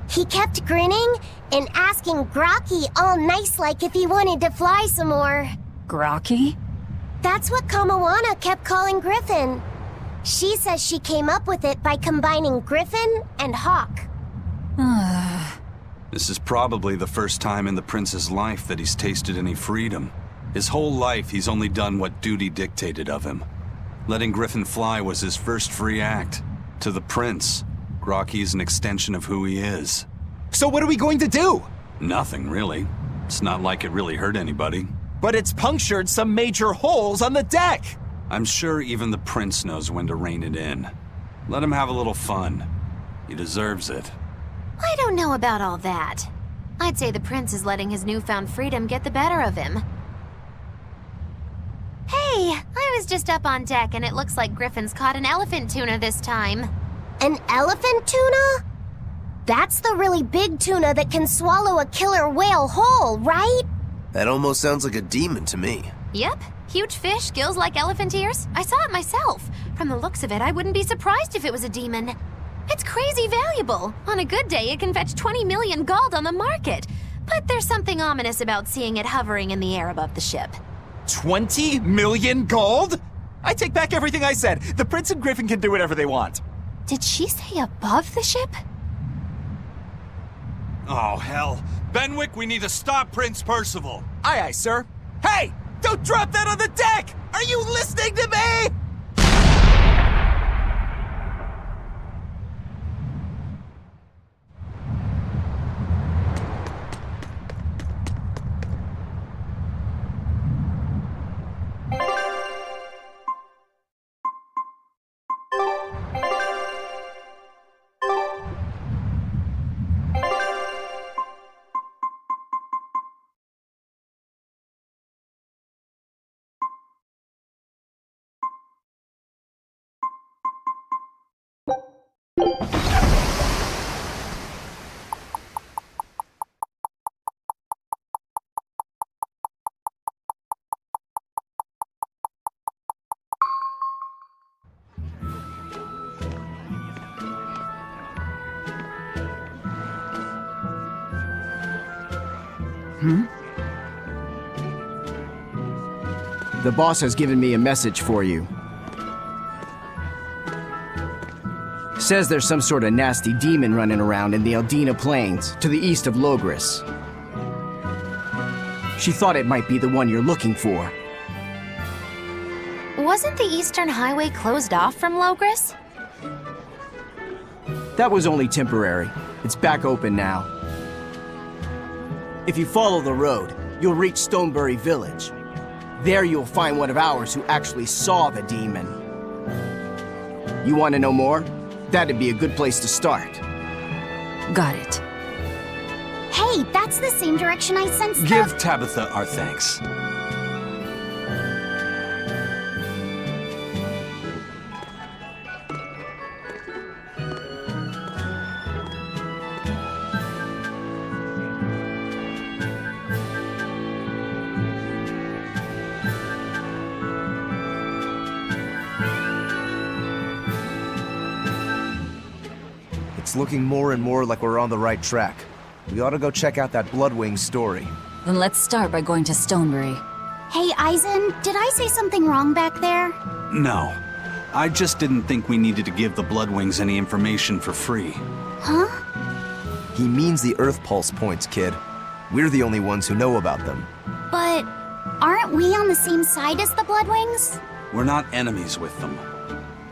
E: He kept grinning and asking Grocky all nice-like if he wanted to fly some more.
D: Grocky?
E: That's what Kamawana kept calling Griffin. She says she came up with it by combining Griffin and Hawk.
A: This is probably the first time in the prince's life that he's tasted any freedom. His whole life, he's only done what duty dictated of him. Letting Griffin fly was his first free act. To the prince, Grocky is an extension of who he is.
J: So what are we going to do?
A: Nothing, really. It's not like it really hurt anybody.
J: But it's punctured some major holes on the deck!
A: I'm sure even the prince knows when to rein it in. Let him have a little fun. He deserves it.
G: I don't know about all that. I'd say the prince is letting his newfound freedom get the better of him. Hey, I was just up on deck and it looks like Griffin's caught an elephant tuna this time.
E: An elephant tuna? That's the really big tuna that can swallow a killer whale whole, right?
F: That almost sounds like a demon to me.
G: Yep, huge fish, gills like elephant ears. I saw it myself. From the looks of it, I wouldn't be surprised if it was a demon. It's crazy valuable. On a good day, it can fetch 20 million gold on the market. But there's something ominous about seeing it hovering in the air above the ship.
J: 20 million gold? I take back everything I said. The prince and Griffin can do whatever they want.
C: Did she say above the ship?
A: Oh, hell. Benwick, we need to stop Prince Percival.
J: Aye, aye, sir. Hey! Don't drop that on the deck! Are you listening to me?
M: The boss has given me a message for you. Says there's some sort of nasty demon running around in the Aldina Plains, to the east of Logris. She thought it might be the one you're looking for.
G: Wasn't the Eastern Highway closed off from Logris?
M: That was only temporary. It's back open now. If you follow the road, you'll reach Stonebury Village. There you'll find one of ours who actually saw the demon. You want to know more? That'd be a good place to start.
D: Got it.
E: Hey, that's the same direction I sensed the...
A: Give Tabitha our thanks.
F: It's looking more and more like we're on the right track. We ought to go check out that Bloodwing story.
D: Then let's start by going to Stonebury.
E: Hey, Eisen, did I say something wrong back there?
A: No. I just didn't think we needed to give the Bloodwings any information for free.
E: Huh?
F: He means the Earth Pulse points, kid. We're the only ones who know about them.
E: But aren't we on the same side as the Bloodwings?
A: We're not enemies with them.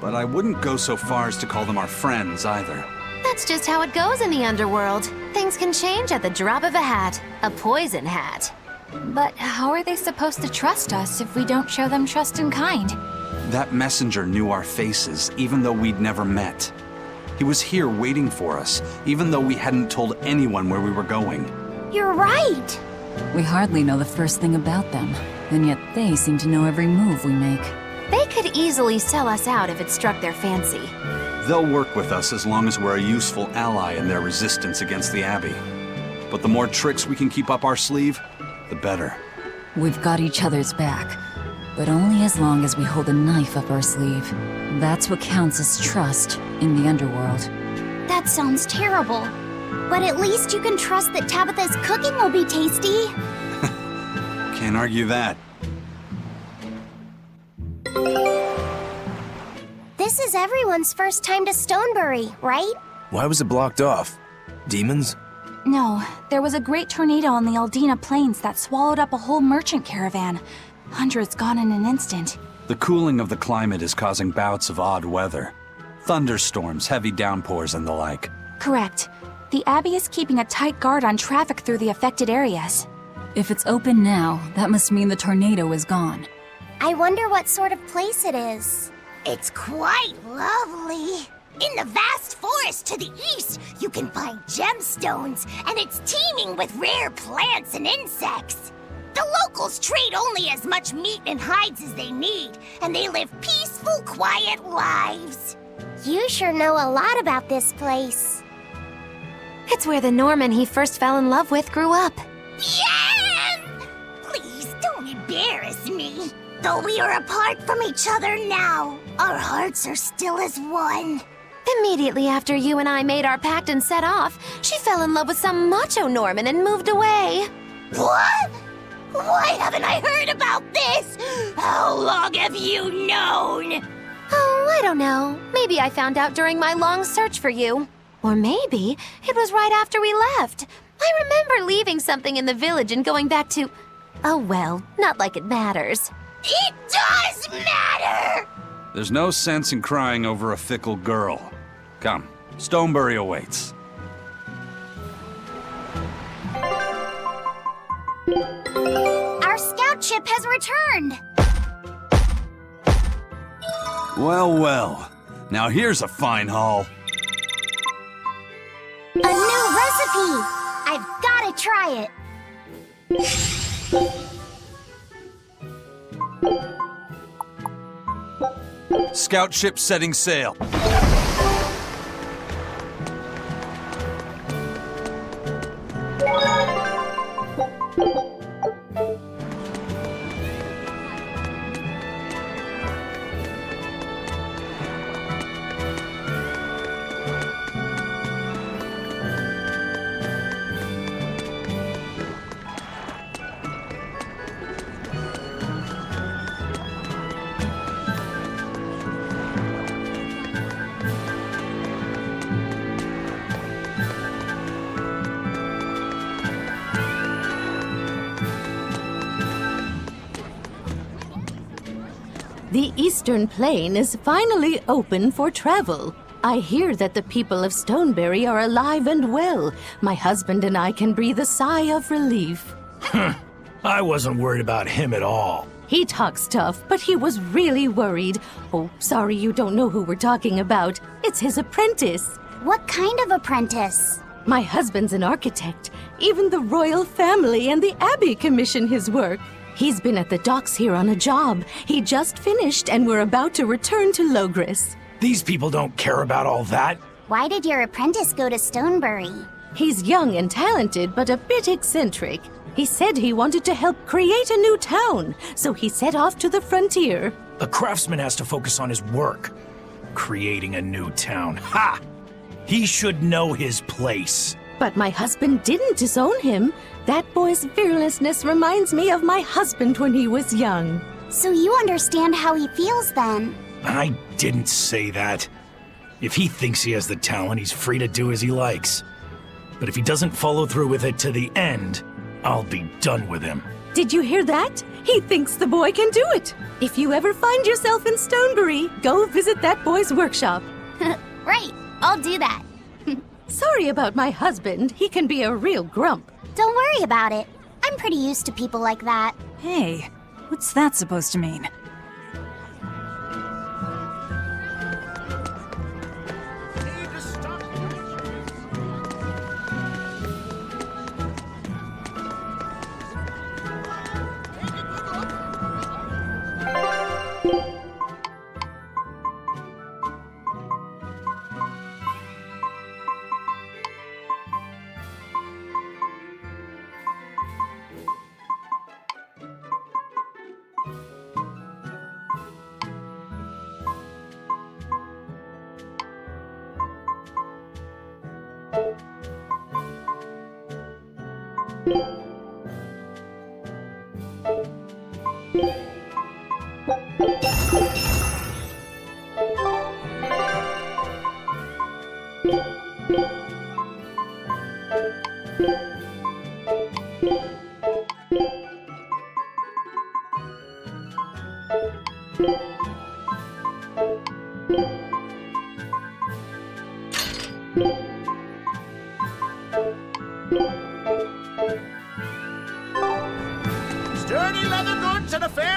A: But I wouldn't go so far as to call them our friends either.
G: That's just how it goes in the underworld. Things can change at the drop of a hat. A poison hat.
C: But how are they supposed to trust us if we don't show them trust in kind?
A: That messenger knew our faces, even though we'd never met. He was here waiting for us, even though we hadn't told anyone where we were going.
E: You're right!
D: We hardly know the first thing about them, and yet they seem to know every move we make.
G: They could easily sell us out if it struck their fancy.
A: They'll work with us as long as we're a useful ally in their resistance against the Abbey. But the more tricks we can keep up our sleeve, the better.
D: We've got each other's back, but only as long as we hold a knife up our sleeve. That's what counts as trust in the underworld.
E: That sounds terrible. But at least you can trust that Tabitha's cooking will be tasty.
A: Can't argue that.
E: This is everyone's first time to Stonebury, right?
F: Why was it blocked off? Demons?
C: No, there was a great tornado on the Aldina Plains that swallowed up a whole merchant caravan. Hundreds gone in an instant.
A: The cooling of the climate is causing bouts of odd weather. Thunderstorms, heavy downpours, and the like.
C: Correct. The Abbey is keeping a tight guard on traffic through the affected areas.
D: If it's open now, that must mean the tornado is gone.
E: I wonder what sort of place it is.
K: It's quite lovely. In the vast forest to the east, you can find gemstones, and it's teeming with rare plants and insects. The locals trade only as much meat and hides as they need, and they live peaceful, quiet lives.
E: You sure know a lot about this place.
G: It's where the Norman he first fell in love with grew up.
K: Yeah! Please don't embarrass me. Though we are apart from each other now, our hearts are still as one.
G: Immediately after you and I made our pact and set off, she fell in love with some macho Norman and moved away.
K: What? Why haven't I heard about this? How long have you known?
G: Oh, I don't know. Maybe I found out during my long search for you. Or maybe it was right after we left. I remember leaving something in the village and going back to... Oh well, not like it matters.
K: It does matter!
A: There's no sense in crying over a fickle girl. Come, Stonebury awaits.
E: Our scout ship has returned!
A: Well, well. Now here's a fine haul.
E: A new recipe! I've gotta try it!
A: Scout ship setting sail.
N: The Eastern Plain is finally open for travel. I hear that the people of Stoneberry are alive and well. My husband and I can breathe a sigh of relief.
B: I wasn't worried about him at all.
N: He talks tough, but he was really worried. Oh, sorry you don't know who we're talking about. It's his apprentice.
E: What kind of apprentice?
N: My husband's an architect. Even the royal family and the Abbey commission his work. He's been at the docks here on a job. He just finished and we're about to return to Logris.
B: These people don't care about all that.
E: Why did your apprentice go to Stoneberry?
N: He's young and talented, but a bit eccentric. He said he wanted to help create a new town, so he set off to the frontier.
B: A craftsman has to focus on his work. Creating a new town. Ha! He should know his place.
N: But my husband didn't disown him. That boy's fearlessness reminds me of my husband when he was young.
E: So you understand how he feels then?
B: I didn't say that. If he thinks he has the talent, he's free to do as he likes. But if he doesn't follow through with it to the end, I'll be done with him.
N: Did you hear that? He thinks the boy can do it. If you ever find yourself in Stoneberry, go visit that boy's workshop.
E: Right, I'll do that.
N: Sorry about my husband. He can be a real grump.
E: Don't worry about it. I'm pretty used to people like that.
O: Hey, what's that supposed to mean?
P: Sturdy leather goods and a fair...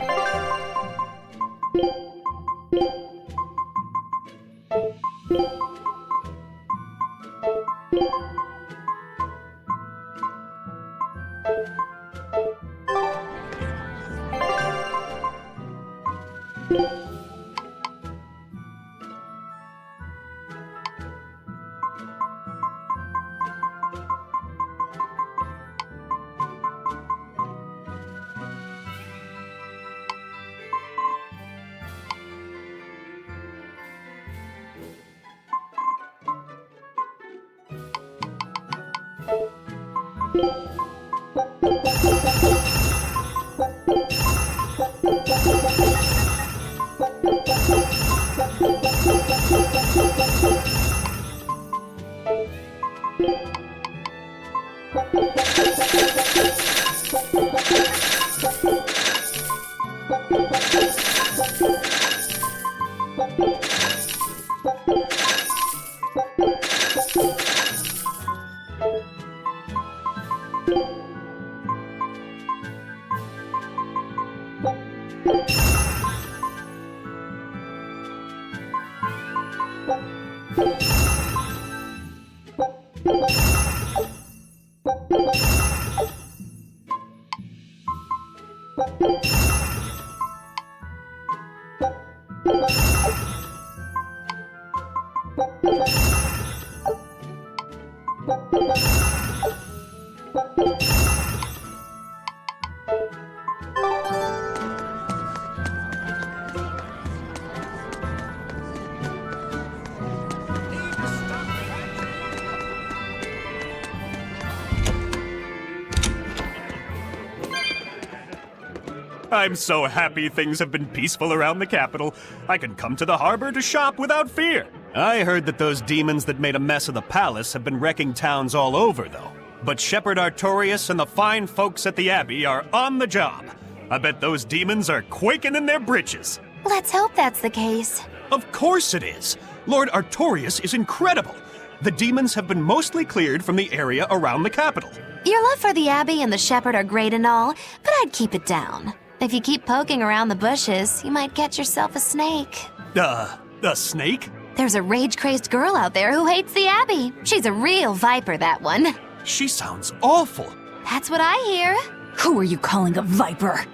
Q: I'm so happy things have been peaceful around the capital. I can come to the harbor to shop without fear. I heard that those demons that made a mess of the palace have been wrecking towns all over, though. But Shepherd Artorias and the fine folks at the Abbey are on the job. I bet those demons are quaking in their britches.
G: Let's hope that's the case.
Q: Of course it is. Lord Artorias is incredible. The demons have been mostly cleared from the area around the capital.
G: Your love for the Abbey and the Shepherd are great and all, but I'd keep it down. If you keep poking around the bushes, you might get yourself a snake.
Q: A snake?
G: There's a rage-crazed girl out there who hates the Abbey. She's a real viper, that one.
Q: She sounds awful.
G: That's what I hear.
O: Who are you calling a viper?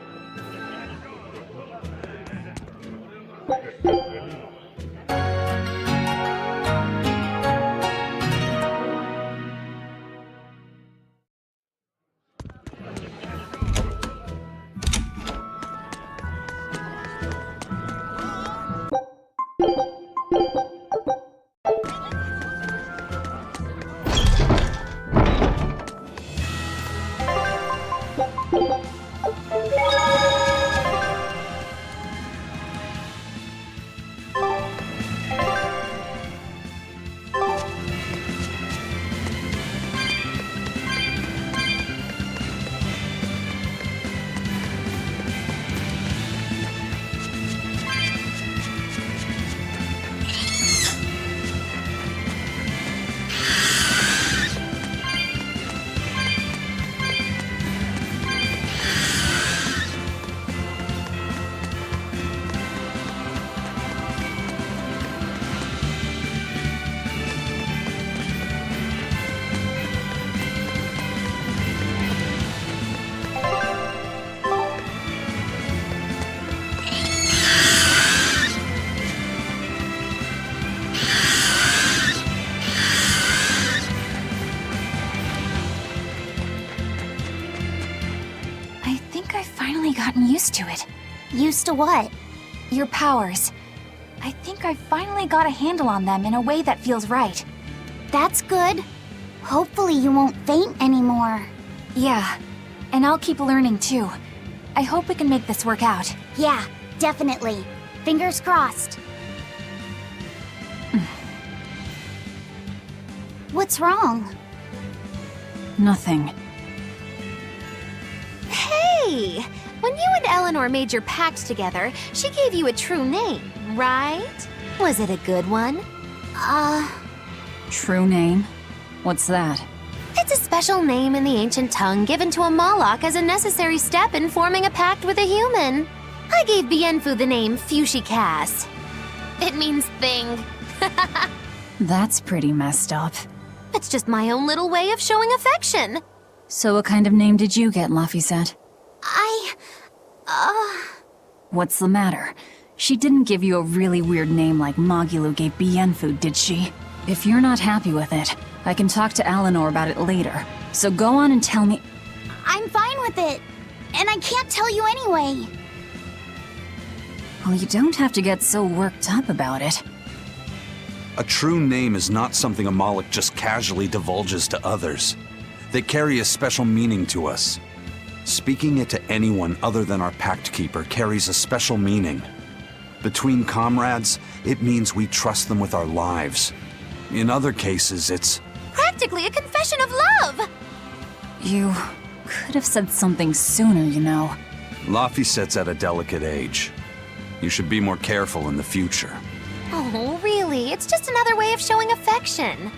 C: Gotten used to it.
E: Used to what?
C: Your powers. I think I've finally got a handle on them in a way that feels right.
E: That's good. Hopefully you won't faint anymore.
C: Yeah, and I'll keep learning too. I hope we can make this work out.
E: Yeah, definitely. Fingers crossed. What's wrong?
O: Nothing.
G: Hey! When you and Eleanor made your pact together, she gave you a true name, right? Was it a good one?
O: True name? What's that?
G: It's a special name in the ancient tongue given to a Moloch as a necessary step in forming a pact with a human. I gave Bienfu the name Fushicast. It means thing.
O: That's pretty messed up.
G: It's just my own little way of showing affection.
O: So what kind of name did you get, Laphicet? What's the matter? She didn't give you a really weird name like Magilu gave Bienfu, did she? If you're not happy with it, I can talk to Eleanor about it later. So go on and tell me—
E: I'm fine with it. And I can't tell you anyway.
O: Well, you don't have to get so worked up about it.
A: A true name is not something a Moloch just casually divulges to others. They carry a special meaning to us. Speaking it to anyone other than our Pact Keeper carries a special meaning. Between comrades, it means we trust them with our lives. In other cases, it's
G: practically a confession of love!
O: You could have said something sooner, you know.
A: Laphicet's at a delicate age. You should be more careful in the future.
G: Oh, really? It's just another way of showing affection.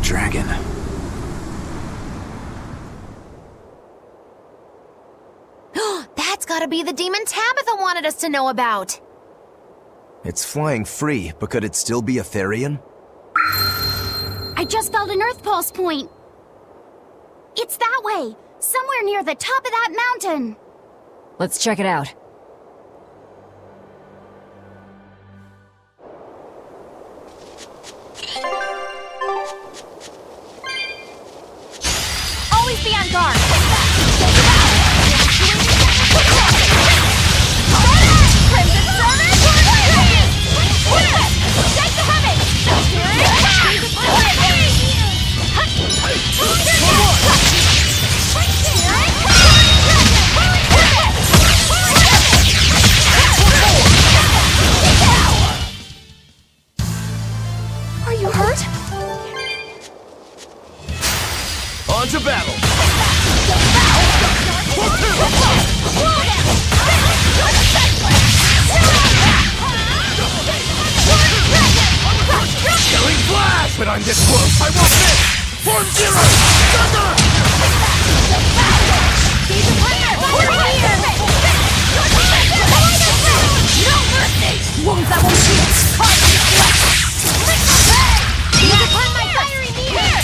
A: Dragon.
G: That's gotta be the demon Tabitha wanted us to know about.
F: It's flying free, but could it still be a Therian?
E: I just felt an Earth Pulse point. It's that way, somewhere near the top of that mountain.
O: Let's check it out.
C: be on guard! Crimson Service! Take the coming!
G: Are you hurt?
B: On to battle! Killing flash! But I'm this close, I won't miss! Form zero! Thunder!
C: No mercy! Wounds that won't heal! Use upon my fiery mirror!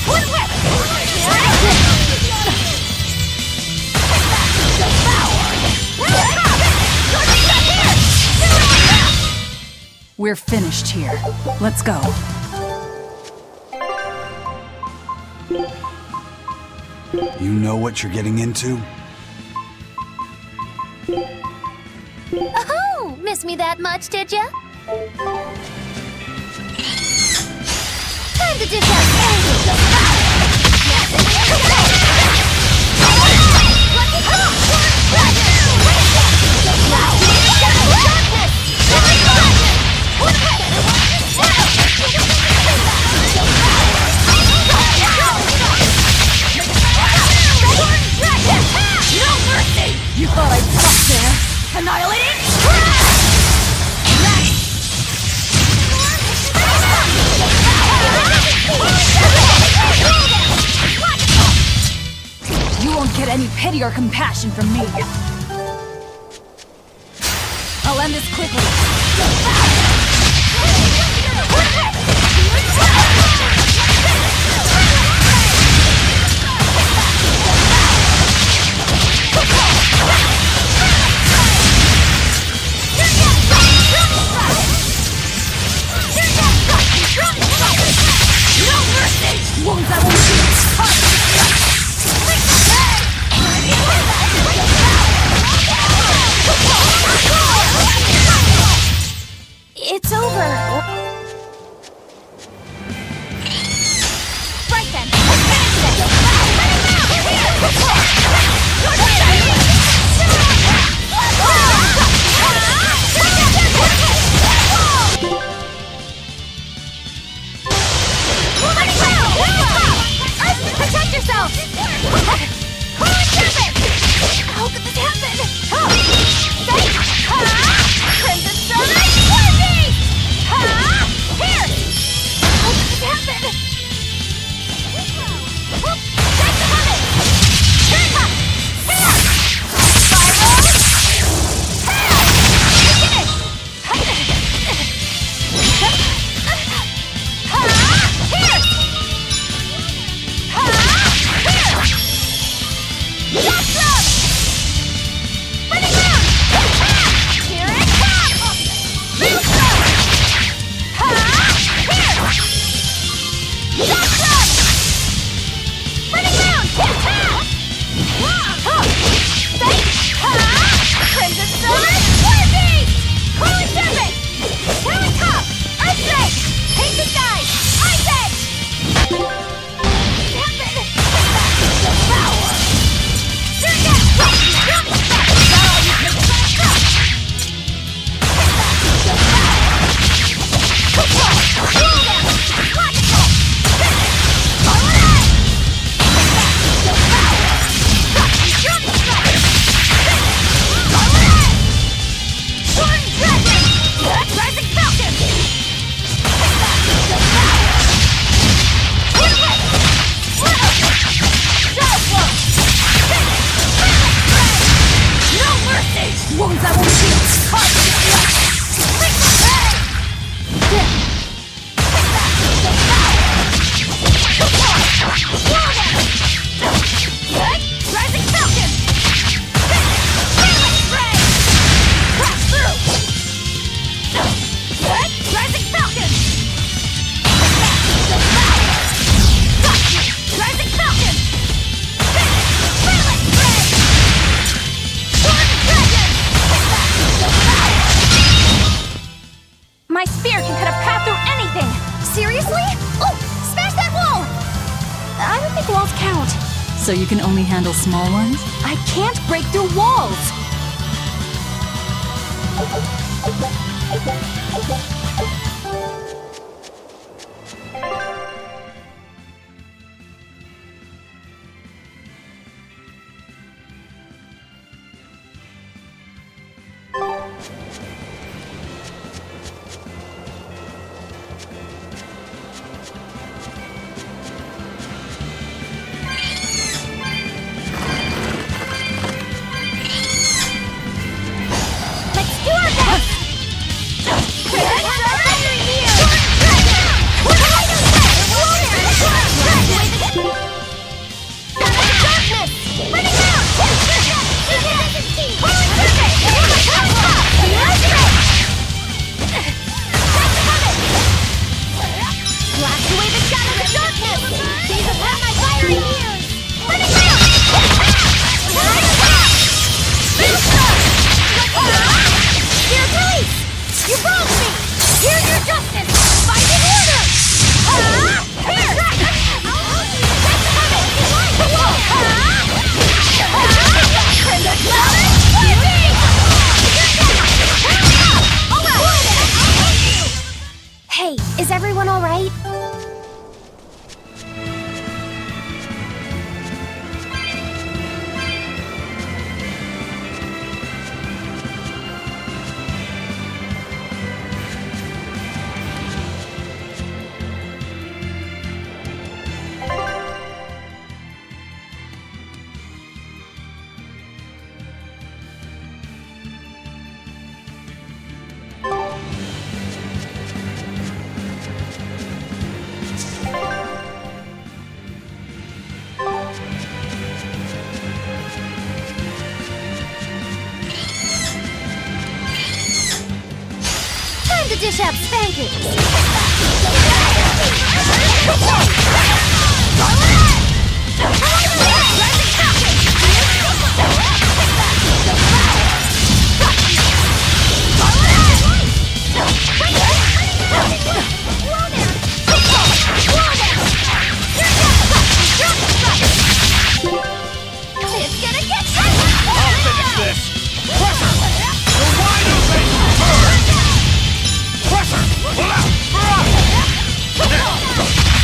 C: One whip!
O: We're finished here. Let's go.
A: You know what you're getting into?
G: Oh, miss me that much, did ya? Time to dish out
C: You thought I'd stop there? Annihilating!
O: You won't get any pity or compassion from me. I'll end this quickly.
C: Wounds that won't heal! It's over! Right then, let's finish this! Protect yourself! How could this happen? Crimson Service! Here! How could this happen? Take the coming!
K: Oh! Smash that wall!
G: I don't think walls count.
O: So you can only handle small ones?
G: I can't break through walls!
K: Let's do our best! Blast away the shadows of darkness! These have had my fiery ears! Let it go! Dear police! You wronged me! Here's your justice! Find an order! Here! That's coming! The wall!
E: Hey, is everyone all right?
K: Time to dish out spankings!
P: It's gonna get you! I'll finish this! Pressure! You're wide open! Pressure! Pull out!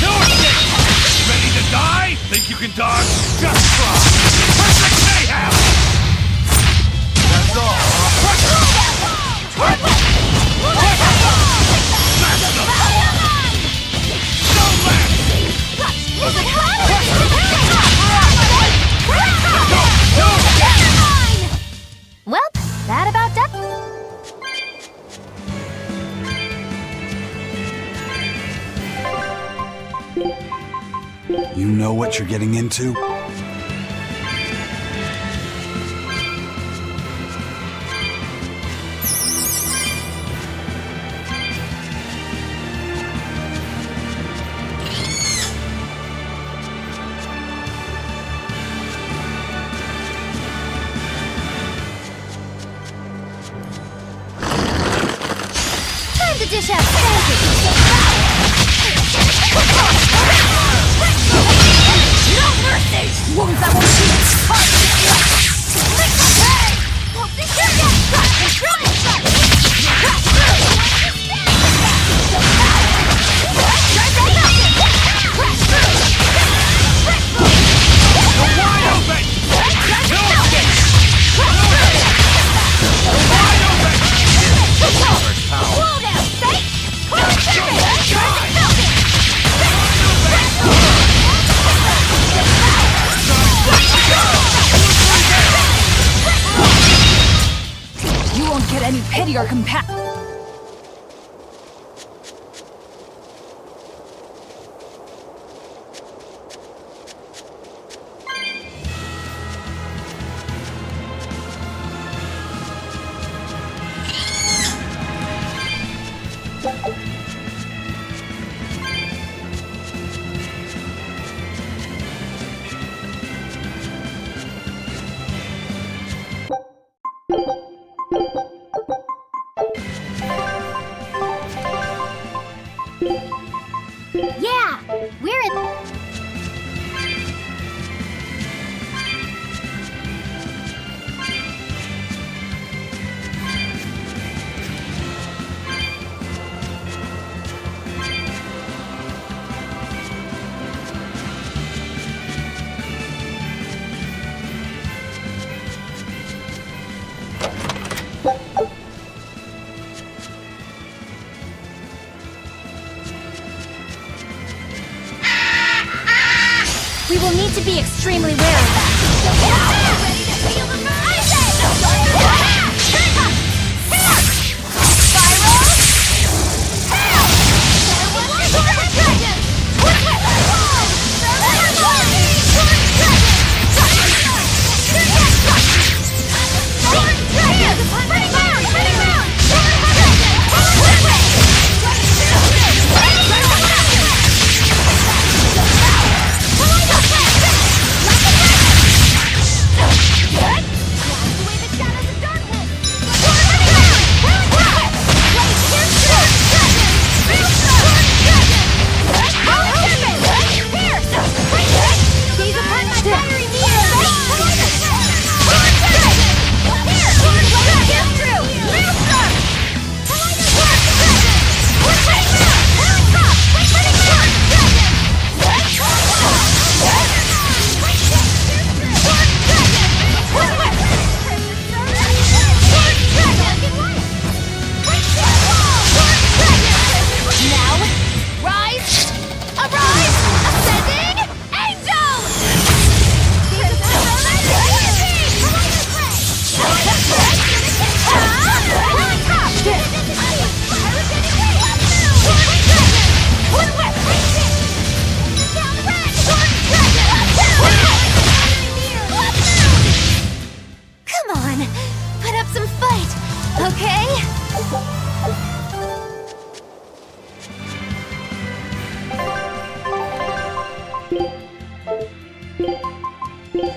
P: No escape! Ready to die? Think you can dodge? Just try! Perfect mayhem! That's all! Pressure!
C: Well, that about does.
A: You know what you're getting into?
K: Time to dish out spankings! No mercy! Wounds that won't heal!
O: You won't get any pity or compassion.
E: Yeah, we're in... We will need to be extremely wary of that. Ready to feel the burn?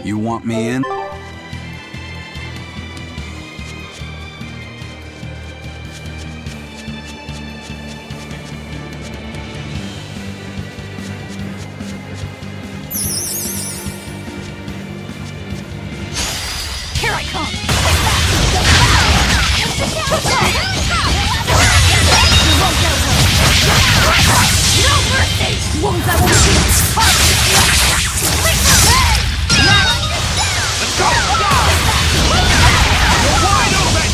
A: You want me in?
K: Here I come! No mercy! Wounds that will let's go! You're wide open!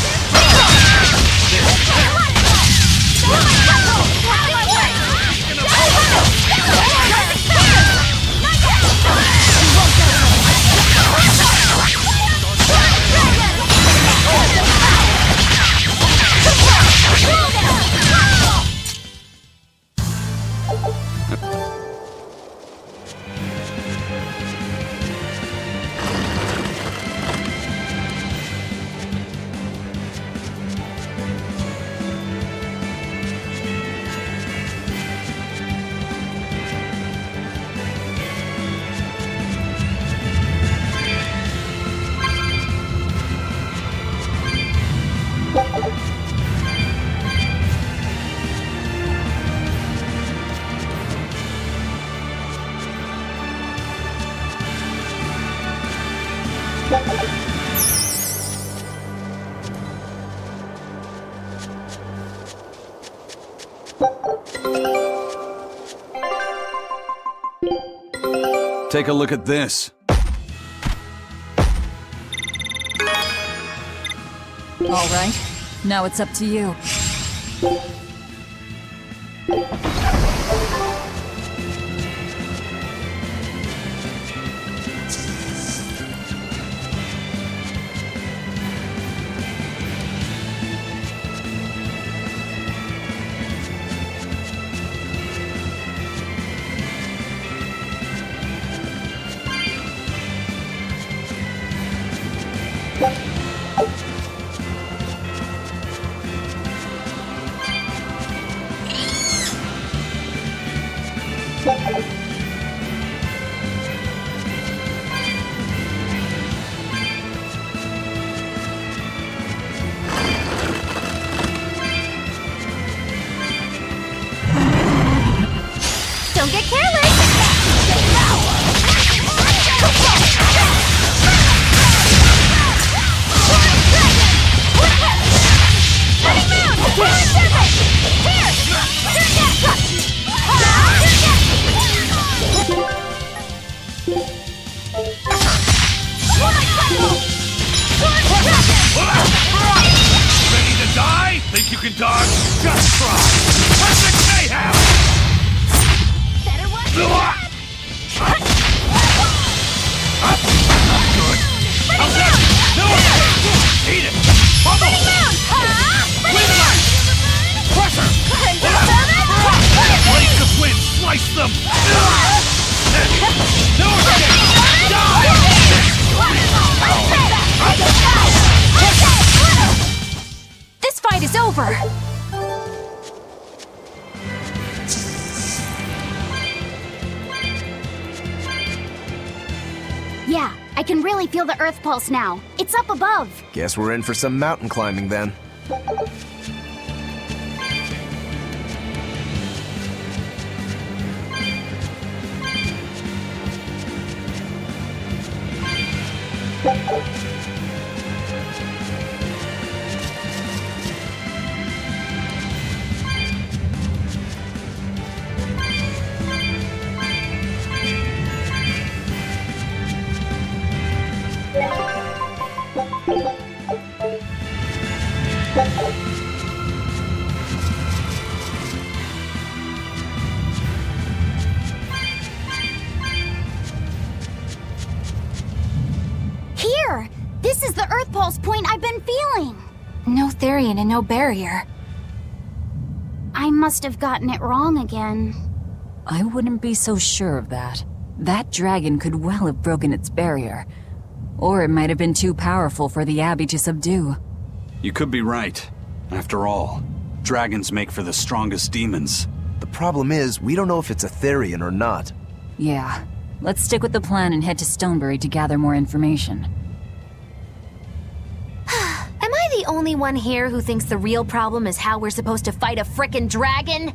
A: Take a look at this.
O: All right, now it's up to you.
P: Ready to die? Think you can dodge? Just try! Perfect mayhem!
K: Better watch your
P: Not good. How's that? No! Eat it! Bubble! Wind light! Pressure! Blades of wind! Slice them! No escape!
C: This fight is over!
E: Yeah, I can really feel the Earth pulse now. It's up above.
F: Guess we're in for some mountain climbing then.
E: Here! This is the Earth pulse point I've been feeling.
C: No Therian and no barrier.
E: I must have gotten it wrong again.
O: I wouldn't be so sure of that. That dragon could well have broken its barrier. Or it might have been too powerful for the Abbey to subdue.
A: You could be right. After all, dragons make for the strongest demons.
F: The problem is, we don't know if it's a Therian or not.
O: Yeah. Let's stick with the plan and head to Stonebury to gather more information.
G: Am I the only one here who thinks the real problem is how we're supposed to fight a frickin' dragon?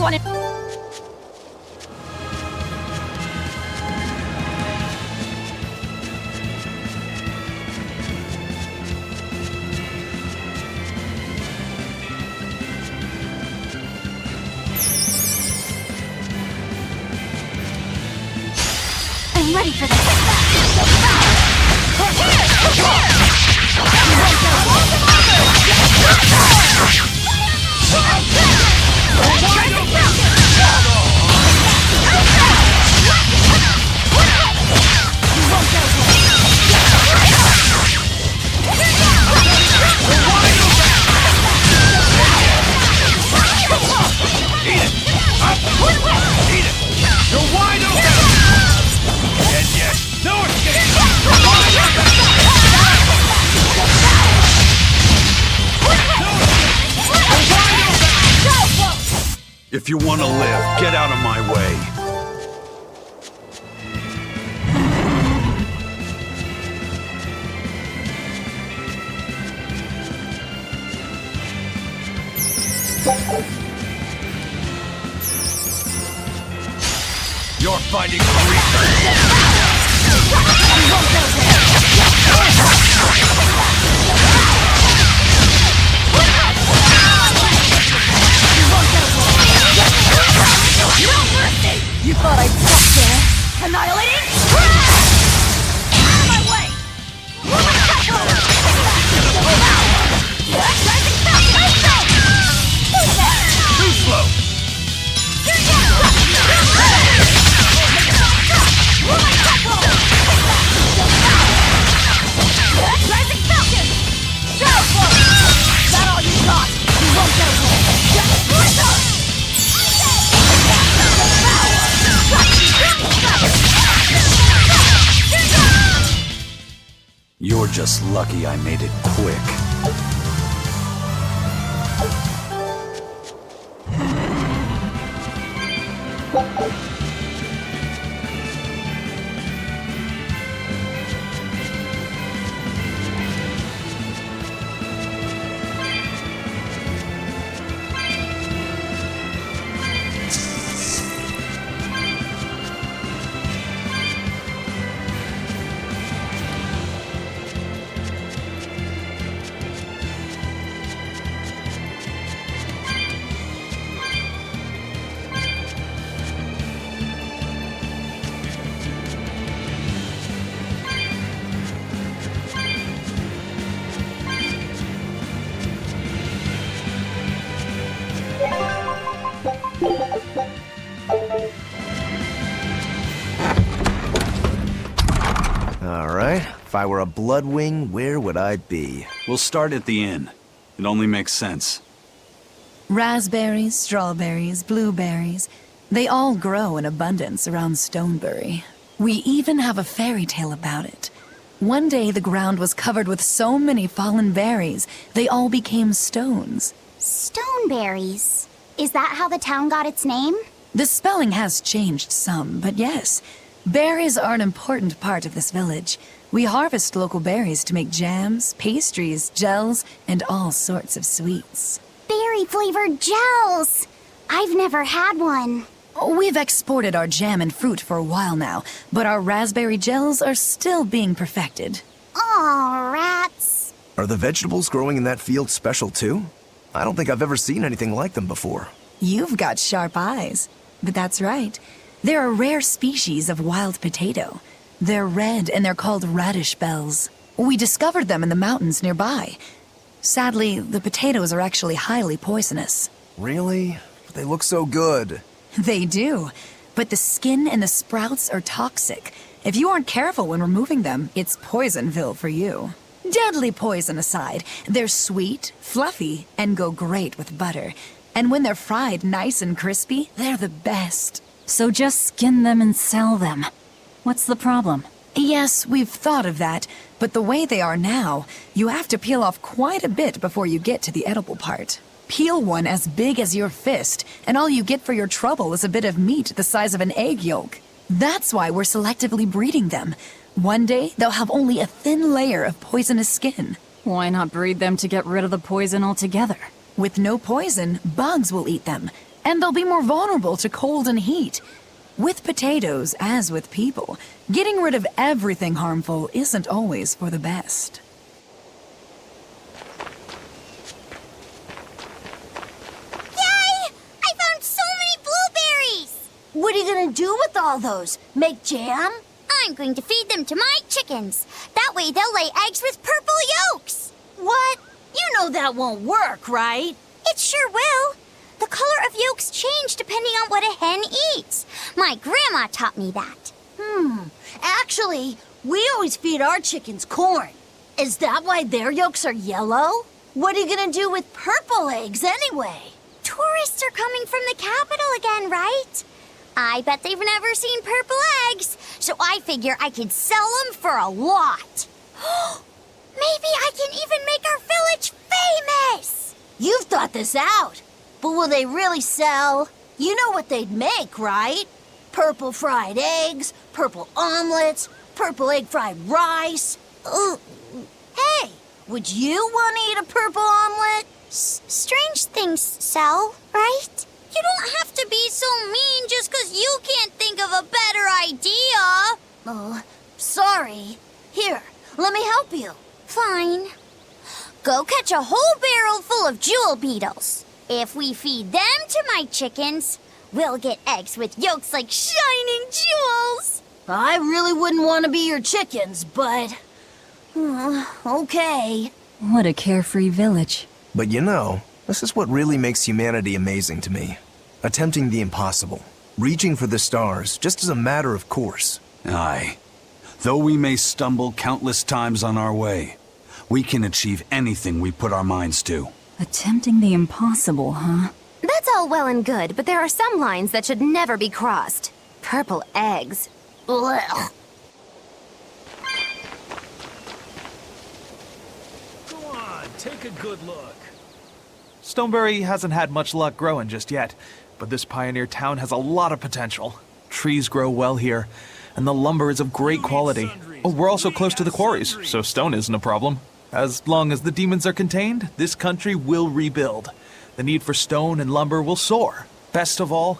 G: wanna...
C: I'm ready for this.
A: If you want to live, get out of my way.
P: You're fighting a reaper.
G: You thought I'd stop there? Annihilating? Out of my way!
P: Too slow!
G: Rising Falcon! Is that all you got? You won't get away! Just blizzard!
A: You're just lucky I made it quick.
F: Alright, if I were a Bloodwing, where would I be?
A: We'll start at the inn. It only makes sense.
O: Raspberries, strawberries, blueberries, they all grow in abundance around Stonebury. We even have a fairy tale about it. One day the ground was covered with so many fallen berries, they all became stones.
E: Stoneberries. Is that how the town got its name?
O: The spelling has changed some, but yes. Berries are an important part of this village. We harvest local berries to make jams, pastries, gels, and all sorts of sweets.
E: Berry-flavored gels! I've never had one.
O: We've exported our jam and fruit for a while now, but our raspberry gels are still being perfected.
E: Aw, rats.
F: Are the vegetables growing in that field special too? I don't think I've ever seen anything like them before.
O: You've got sharp eyes. But that's right. They're a rare species of wild potato. They're red and they're called radish bells. We discovered them in the mountains nearby. Sadly, the potatoes are actually highly poisonous.
F: Really? They look so good.
O: They do. But the skin and the sprouts are toxic. If you aren't careful when removing them, it's Poisonville for you. Deadly poison aside, they're sweet, fluffy, and go great with butter. And when they're fried nice and crispy, they're the best.
D: So just skin them and sell them. What's the problem?
O: Yes, we've thought of that, but the way they are now, you have to peel off quite a bit before you get to the edible part. Peel one as big as your fist, and all you get for your trouble is a bit of meat the size of an egg yolk. That's why we're selectively breeding them. One day, they'll have only a thin layer of poisonous skin.
D: Why not breed them to get rid of the poison altogether?
O: With no poison, bugs will eat them. and they'll be more vulnerable to cold and heat. With potatoes, as with people, getting rid of everything harmful isn't always for the best.
K: Yay! I found so many blueberries!
G: What are you gonna do with all those? Make jam?
K: I'm going to feed them to my chickens. That way they'll lay eggs with purple yolks.
G: What? You know that won't work, right?
K: It sure will. The color of yolks change depending on what a hen eats. My grandma taught me that.
G: Actually, we always feed our chickens corn. Is that why their yolks are yellow? What are you gonna do with purple eggs anyway?
K: Tourists are coming from the capital again, right? I bet they've never seen purple eggs, so I figure I could sell them for a lot. Maybe I can even make our village famous!
G: You've thought this out. But will they really sell? You know what they'd make, right? Purple fried eggs, purple omelets, purple egg fried rice. Hey, would you want to eat a purple omelet?
K: Strange things sell, right? You don't have to be so mean just 'cause you can't think of a better idea.
G: Oh, sorry. Here, let me help you.
K: Fine. Go catch a whole barrel full of jewel beetles. If we feed them to my chickens, we'll get eggs with yolks like shining jewels.
G: I really wouldn't want to be your chickens, but... okay.
D: What a carefree village.
F: But you know, this is what really makes humanity amazing to me. Attempting the impossible. Reaching for the stars, just as a matter of course.
A: Aye. Though we may stumble countless times on our way, we can achieve anything we put our minds to.
D: Attempting the impossible, huh?
R: That's all well and good, but there are some lines that should never be crossed. Purple eggs. Ugh.
S: Go on, take a good look. Stoneberry hasn't had much luck growing just yet, but this pioneer town has a lot of potential. Trees grow well here, and the lumber is of great quality. Oh, we're also close to the quarries, so stone isn't a problem. As long as the demons are contained, this country will rebuild. The need for stone and lumber will soar. Best of all,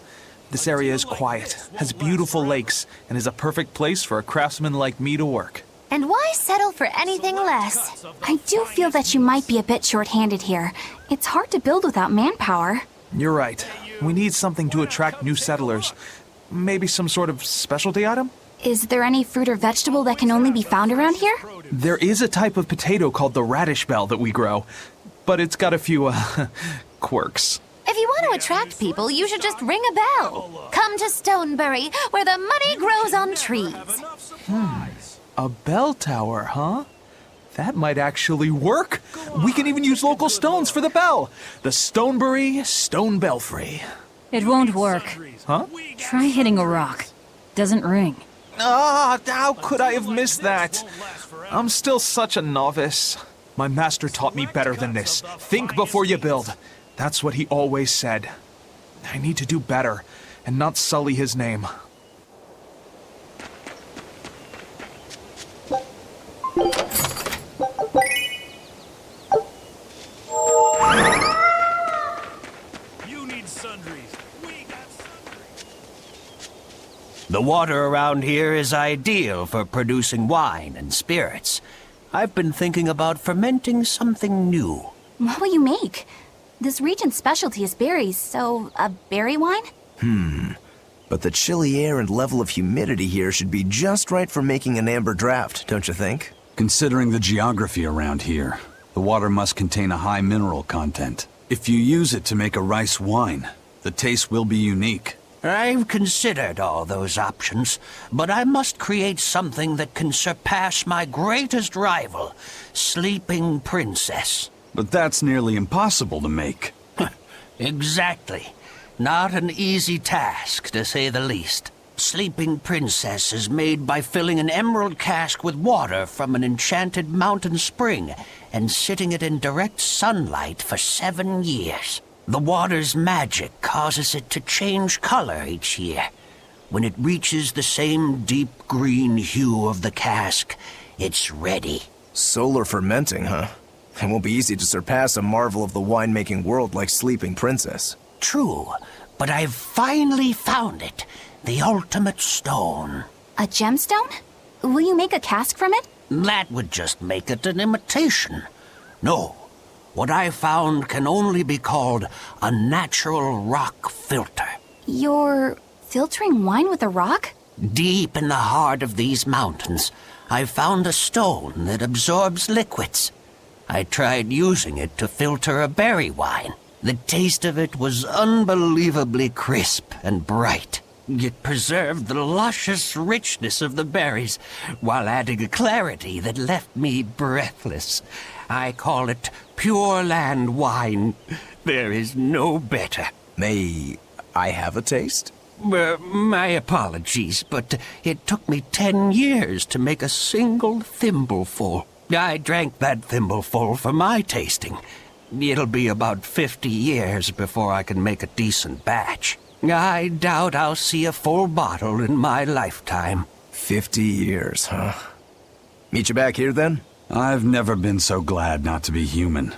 S: this area is quiet, has beautiful lakes, and is a perfect place for a craftsman like me to work.
R: And why settle for anything less?
C: I do feel that you might be a bit short-handed here. It's hard to build without manpower.
S: You're right. We need something to attract new settlers. Maybe some sort of specialty item?
C: Is there any fruit or vegetable that can only be found around here?
S: There is a type of potato called the radish bell that we grow, but it's got a few, quirks.
R: If you want to attract people, you should just ring a bell. Come to Stoneberry, where the money grows on trees.
S: A bell tower, huh? That might actually work. We can even use local stones for the bell. The Stoneberry Stone Belfry.
O: It won't work.
S: Huh?
O: Try hitting a rock. Doesn't ring.
S: Ah, how could I have missed that? I'm still such a novice. My master taught me better than this. Think before you build. That's what he always said. I need to do better and not sully his name.
P: You need sundries. We got sundries.
L: The water around here is ideal for producing wine and spirits. I've been thinking about fermenting something new.
C: What will you make? This region's specialty is berries, so a berry wine?
F: But the chilly air and level of humidity here should be just right for making an amber draft, don't you think?
A: Considering the geography around here, the water must contain a high mineral content. If you use it to make a rice wine, the taste will be unique.
L: I've considered all those options, but I must create something that can surpass my greatest rival, Sleeping Princess.
A: But that's nearly impossible to make.
L: Exactly. Not an easy task, to say the least. Sleeping Princess is made by filling an emerald cask with water from an enchanted mountain spring and sitting it in direct sunlight for 7 years. The water's magic causes it to change color each year. When it reaches the same deep green hue of the cask, it's ready.
F: Solar fermenting, huh? It won't be easy to surpass a marvel of the winemaking world like Sleeping Princess.
L: True, but I've finally found it. The ultimate stone.
C: A gemstone? Will you make a cask from it?
L: That would just make it an imitation. No, what I found can only be called a natural rock filter.
C: You're filtering wine with a rock?
L: Deep in the heart of these mountains, I found a stone that absorbs liquids. I tried using it to filter a berry wine. The taste of it was unbelievably crisp and bright. It preserved the luscious richness of the berries, while adding a clarity that left me breathless. I call it Pure Land wine. There is no better.
F: May I have a taste?
L: My apologies, but it took me 10 years to make a single thimbleful. I drank that thimbleful for my tasting. It'll be about 50 years before I can make a decent batch. I doubt I'll see a full bottle in my lifetime.
F: 50 years, huh? Meet you back here, then?
A: I've never been so glad not to be human.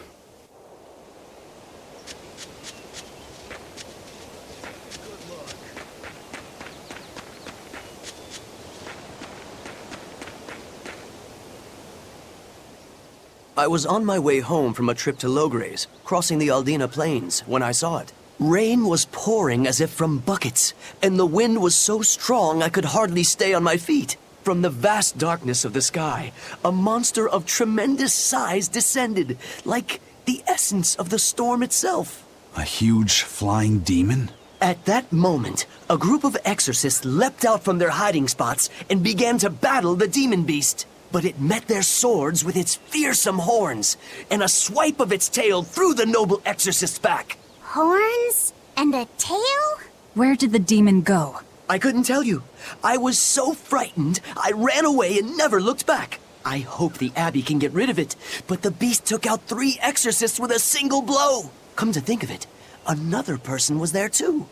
T: I was on my way home from a trip to Logres, crossing the Aldina Plains, when I saw it. Rain was pouring as if from buckets, and the wind was so strong I could hardly stay on my feet. From the vast darkness of the sky, a monster of tremendous size descended, like the essence of the storm itself.
A: A huge flying demon?
T: At that moment, a group of exorcists leapt out from their hiding spots and began to battle the demon beast. But it met their swords with its fearsome horns, and a swipe of its tail threw the noble exorcist's back.
E: Horns? And a tail?
O: Where did the demon go?
T: I couldn't tell you. I was so frightened, I ran away and never looked back. I hope the Abbey can get rid of it, but the beast took out 3 exorcists with a single blow. Come to think of it, another person was there too.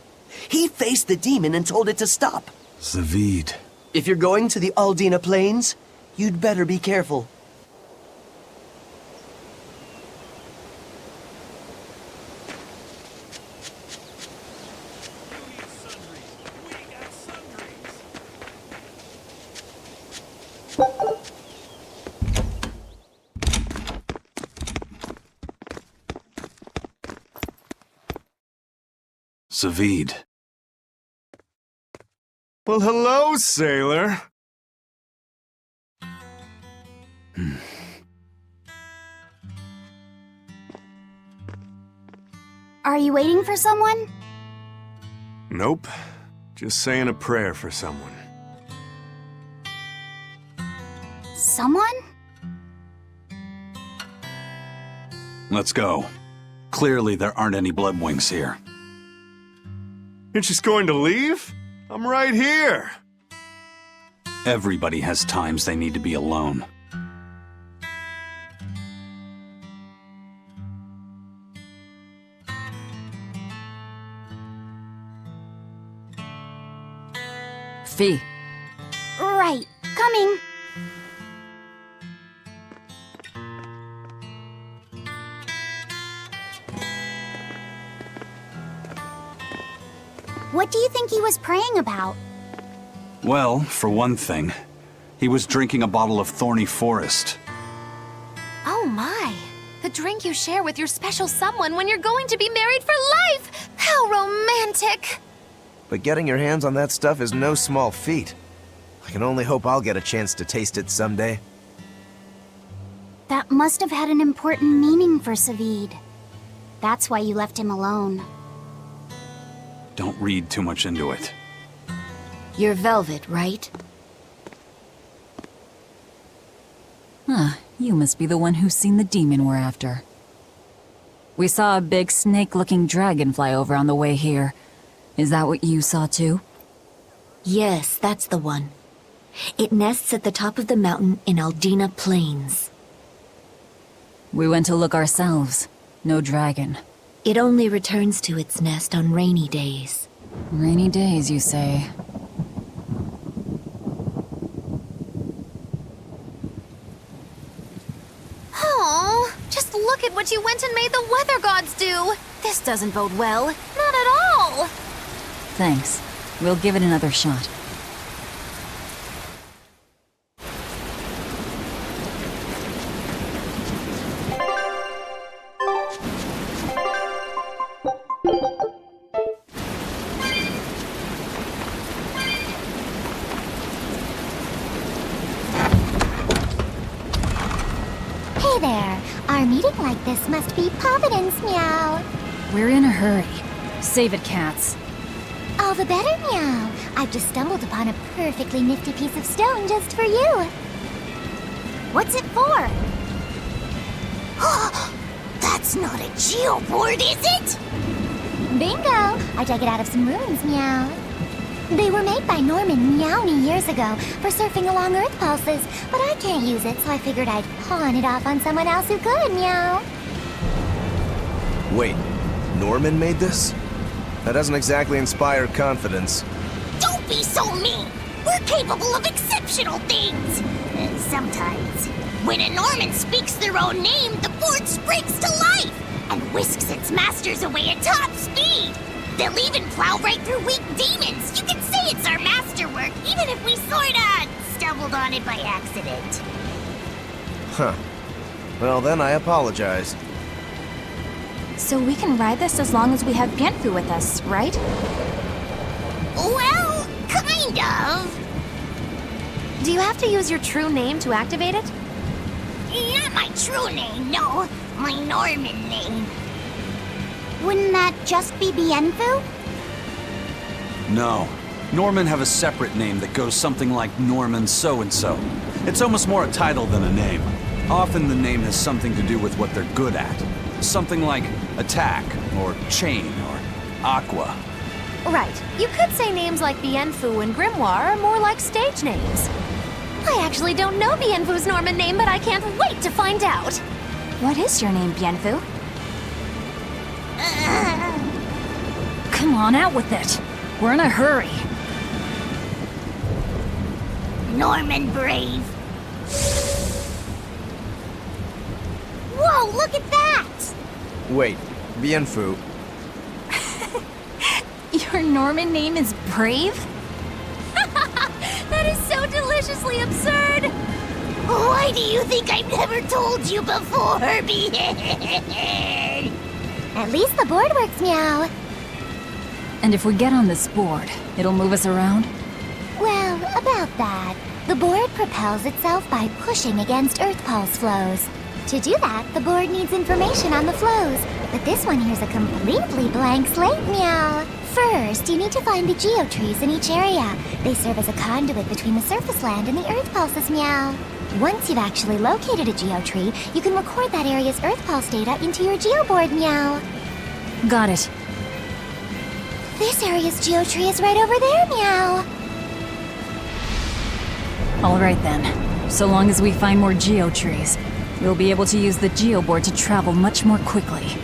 T: He faced the demon and told it to stop.
A: Zavid.
T: If you're going to the Aldina Plains, you'd better be careful.
A: Zavid.
U: Well, hello, sailor.
E: Are you waiting for someone?
U: Nope. Just saying a prayer for someone.
E: Someone?
A: Let's go. Clearly there aren't any bloodwings here.
U: You're just going to leave? I'm right here.
A: Everybody has times they need to be alone.
O: Fee.
E: Right. Coming. What do you think he was praying about?
A: Well, for one thing, he was drinking a bottle of thorny forest.
G: Oh my. The drink you share with your special someone when you're going to be married for life! How romantic!
F: But getting your hands on that stuff is no small feat. I can only hope I'll get a chance to taste it someday.
E: That must have had an important meaning for Zavid. That's why you left him alone.
A: Don't read too much into it.
G: You're Velvet, right?
O: Huh, you must be the one who's seen the demon we're after. We saw a big snake-looking dragon fly over on the way here. Is that what you saw too?
V: Yes, that's the one. It nests at the top of the mountain in Aldina Plains.
O: We went to look ourselves. No dragon.
V: It only returns to its nest on rainy days.
O: Rainy days, you say?
G: Oh, just look at what you went and made the weather gods do. This doesn't bode well. Not at all.
O: Thanks. We'll give it another shot.
K: Hey there. Our meeting like this must be Providence, meow.
O: We're in a hurry. Save it, cats.
K: All the better, meow. I've just stumbled upon a perfectly nifty piece of stone just for you. What's it for? That's not a geoboard, is it? Bingo! I dug it out of some ruins, meow. They were made by Norman Meowny years ago for surfing along Earth pulses, but I can't use it, so I figured I'd pawn it off on someone else who could, meow.
F: Wait, Norman made this? That doesn't exactly inspire confidence.
K: Don't be so mean! We're capable of exceptional things! Sometimes. When a Norman speaks their own name, the board springs to life and whisks its masters away at top speed. They'll even plow right through weak demons. You can say it's our masterwork, even if we sorta stumbled on it by accident.
F: Huh. Well, then I apologize.
C: So we can ride this as long as we have Bienfu with us, right?
K: Well, kind of.
G: Do you have to use your true name to activate it?
K: Not my true name, no. My Norman name. Wouldn't that just be Bienfu?
A: No. Norman have a separate name that goes something like Norman so-and-so. It's almost more a title than a name. Often the name has something to do with what they're good at. Something like attack, or chain, or aqua.
G: Right. You could say names like Bienfu and Grimoire are more like stage names. I actually don't know Bienfu's Norman name, but I can't wait to find out.
C: What is your name, Bienfu?
O: Come on, out with it. We're in a hurry.
K: Norman Brave. Whoa, look at that!
F: Wait, Bienfu.
C: Your Norman name is Brave?
K: That is so deliciously absurd! Why do you think I've never told you before, Bien? At least the board works, meow.
O: And if we get on this board, it'll move us around?
K: Well, about that. The board propels itself by pushing against Earth pulse flows. To do that, the board needs information on the flows, but this one here's a completely blank slate, meow. First, you need to find the geotrees in each area. They serve as a conduit between the surface land and the Earth pulses, meow. Once you've actually located a geotree, you can record that area's Earth pulse data into your geoboard, meow.
O: Got it.
K: This area's geotree is right over there, meow.
O: All right then. So long as we find more geotrees, we'll be able to use the geoboard to travel much more quickly.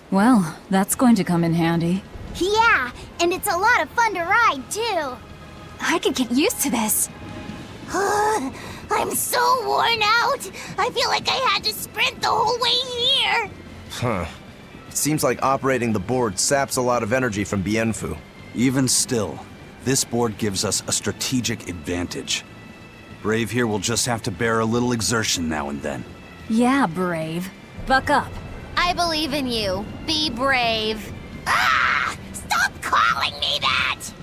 O: Well, that's going to come in handy.
K: Yeah, and it's a lot of fun to ride, too.
C: I could get used to this.
K: I'm so worn out. I feel like I had to sprint the whole way here.
F: Huh. It seems like operating the board saps a lot of energy from Bienfu.
A: Even still, this board gives us a strategic advantage. Brave here will just have to bear a little exertion now and then.
O: Yeah, Brave. Buck up.
R: I believe in you. Be brave.
K: Ah! Stop calling me that!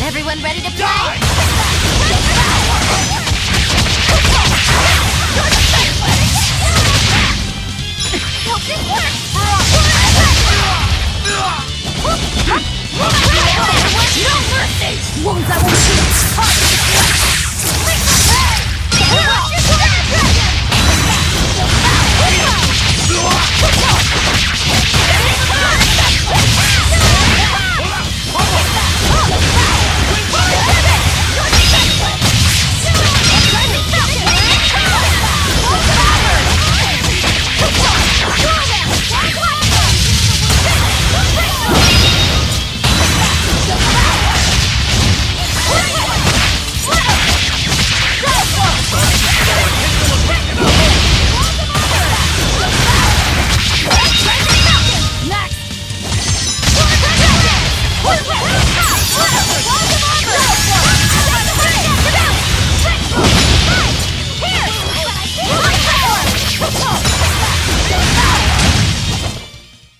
R: Everyone ready to play? Hope this works! No mercy! Wounds I won't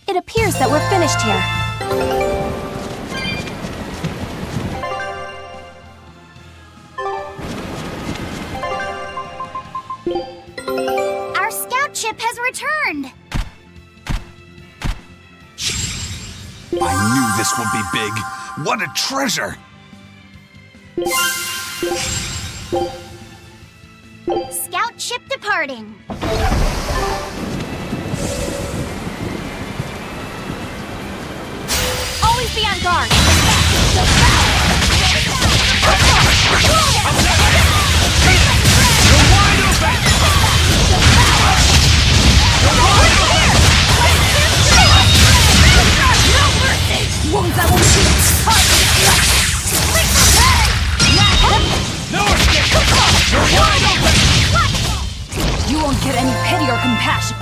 C: It appears that we're finished here.
E: Our scout ship has returned!
A: I knew this would be big. What a treasure!
E: Scout ship departing.
C: Always be on guard.
R: Wounds I won't shoot!
P: No escape! You're wide open!
O: You won't get any pity or compassion.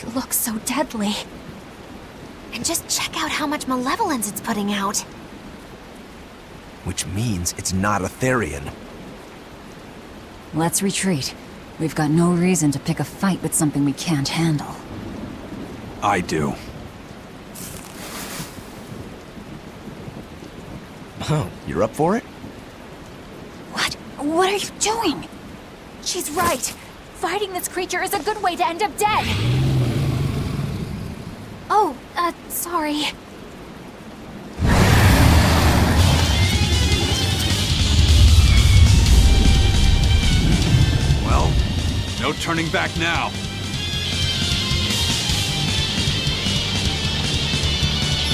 C: It looks so deadly.
R: And just check out how much malevolence it's putting out.
F: Which means it's not a Therian.
O: Let's retreat. We've got no reason to pick a fight with something we can't handle.
A: I do.
F: Oh, you're up for it?
C: What are you doing? She's right. Fighting this creature is a good way to end up dead. Oh, sorry.
A: Well, no turning back now.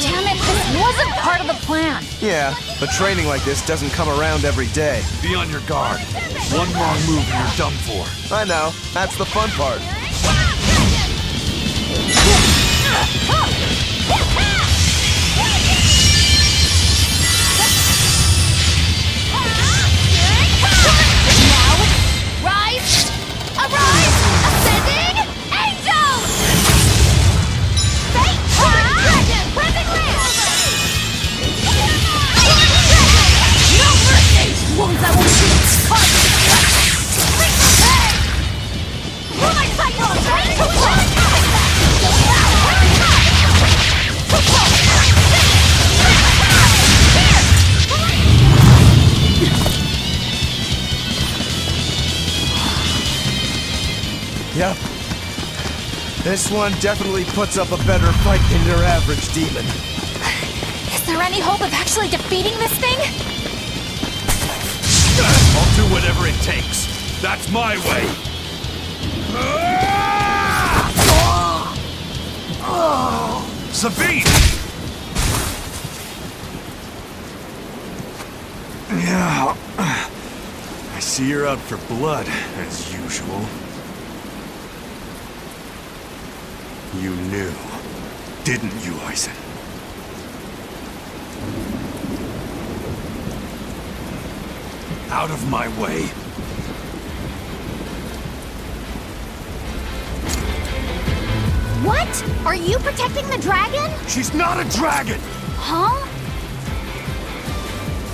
O: Damn it, this wasn't part of the plan!
F: Yeah, but training like this doesn't come around every day.
A: Be on your guard. One wrong move and you're done for.
F: I know, that's the fun part.
R: Now, rise! Arise! Ascending angels! Fate for the dragon! Present land! No mercy! Wounds I will shoot! For my cycle! Ready to attack!
F: Yep. This one definitely puts up a better fight than your average demon.
C: Is there any hope of actually defeating this thing?
P: I'll do whatever it takes. That's my way. Sabine!
U: Yeah. I see you're out for blood, as usual. You knew, didn't you, Eisen?
A: Out of my way.
E: What? Are you protecting the dragon?
U: She's not a dragon!
E: Huh?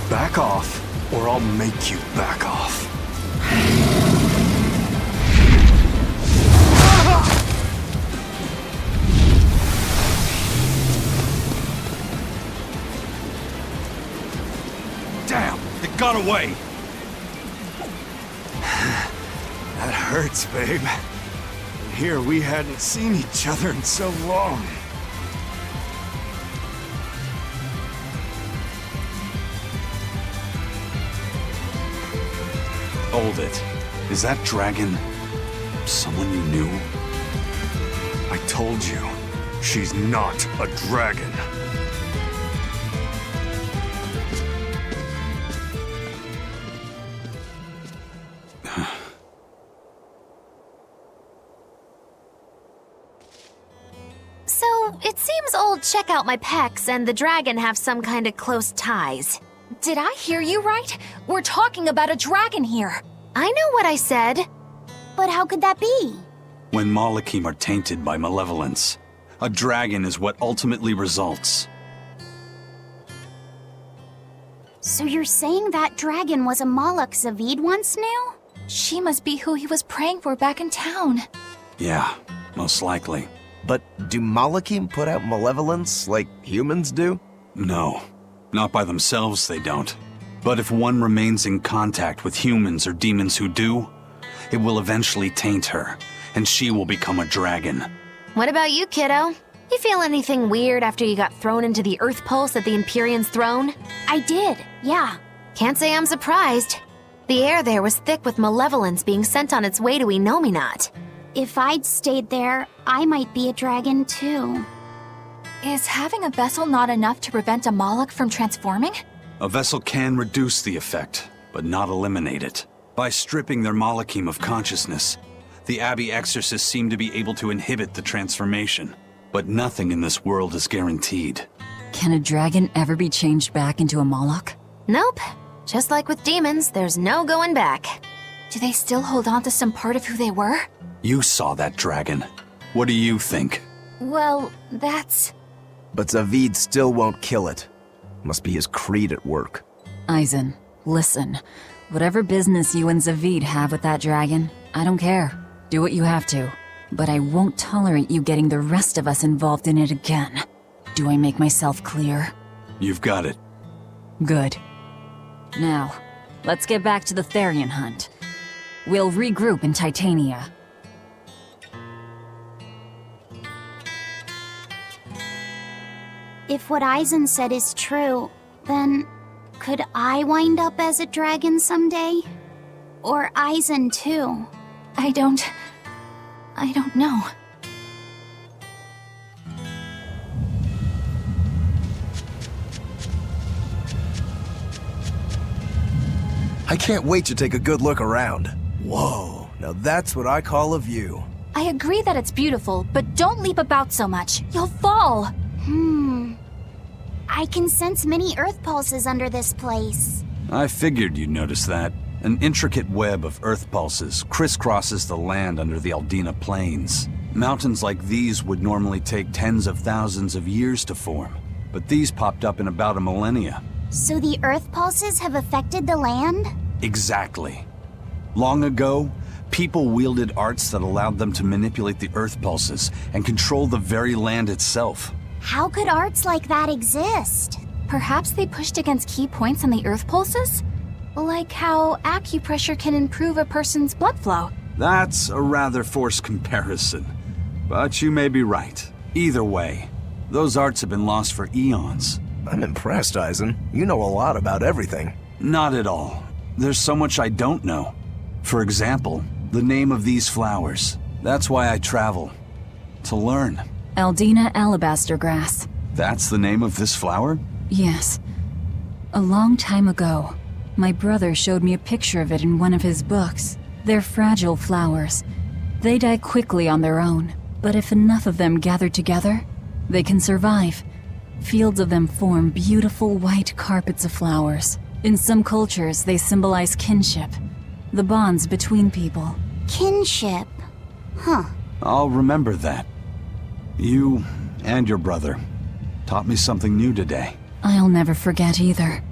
U: Back off, or I'll make you back off.
A: Damn, it got away.
U: That hurts, babe. Here we hadn't seen each other in so long.
A: Hold it. Is that dragon someone you knew?
U: I told you, she's not a dragon.
R: So, it seems old Check Out My Pecs and the dragon have some kind of close ties.
C: Did I hear you right? We're talking about a dragon here.
R: I know what I said.
E: But how could that be?
A: When Malachim are tainted by malevolence, a dragon is what ultimately results.
E: So you're saying that dragon was a Malak Zavid once knew?
C: She must be who he was praying for back in town.
A: Yeah, most likely.
F: But do Malachim put out malevolence like humans do?
A: No, not by themselves they don't. But if one remains in contact with humans or demons who do, it will eventually taint her, and she will become a dragon.
R: What about you, kiddo? You feel anything weird after you got thrown into the Earth Pulse at the Empyrean's throne?
E: I did, yeah.
R: Can't say I'm surprised. The air there was thick with malevolence being sent on its way to Enominat.
E: If I'd stayed there, I might be a dragon too.
C: Is having a vessel not enough to prevent a Malak from transforming?
A: A vessel can reduce the effect, but not eliminate it. By stripping their Malachim of consciousness, the Abbey exorcists seem to be able to inhibit the transformation. But nothing in this world is guaranteed.
O: Can a dragon ever be changed back into a Moloch?
R: Nope. Just like with demons, there's no going back.
C: Do they still hold on to some part of who they were?
A: You saw that dragon. What do you think?
C: Well, that's...
F: But Zavid still won't kill it. Must be his creed at work.
O: Eisen, listen. Whatever business you and Zavid have with that dragon, I don't care. Do what you have to. But I won't tolerate you getting the rest of us involved in it again. Do I make myself clear?
A: You've got it.
O: Good. Now, let's get back to the Therian hunt. We'll regroup in Titania.
E: If what Eisen said is true, then could I wind up as a dragon someday? Or Eisen too?
C: I don't know.
F: I can't wait to take a good look around. Whoa, now that's what I call a view.
C: I agree that it's beautiful, but don't leap about so much. You'll fall.
E: I can sense many earth pulses under this place.
A: I figured you'd notice that. An intricate web of earth pulses crisscrosses the land under the Aldina Plains. Mountains like these would normally take tens of thousands of years to form, but these popped up in about a millennia.
E: So the earth pulses have affected the land?
A: Exactly. Long ago, people wielded arts that allowed them to manipulate the earth pulses and control the very land itself.
E: How could arts like that exist?
C: Perhaps they pushed against key points on the earth pulses? Like how acupressure can improve a person's blood flow.
A: That's a rather forced comparison, but you may be right. Either way, those arts have been lost for eons.
F: I'm impressed, Eisen. You know a lot about everything.
A: Not at all. There's so much I don't know. For example, the name of these flowers. That's why I travel. To learn.
O: Aldina alabaster grass.
A: That's the name of this flower?
O: Yes. A long time ago, my brother showed me a picture of it in one of his books. They're fragile flowers. They die quickly on their own, but if enough of them gather together, they can survive. Fields of them form beautiful white carpets of flowers. In some cultures, they symbolize kinship, the bonds between people.
E: Kinship? Huh.
A: I'll remember that. You and your brother taught me something new today.
O: I'll never forget either.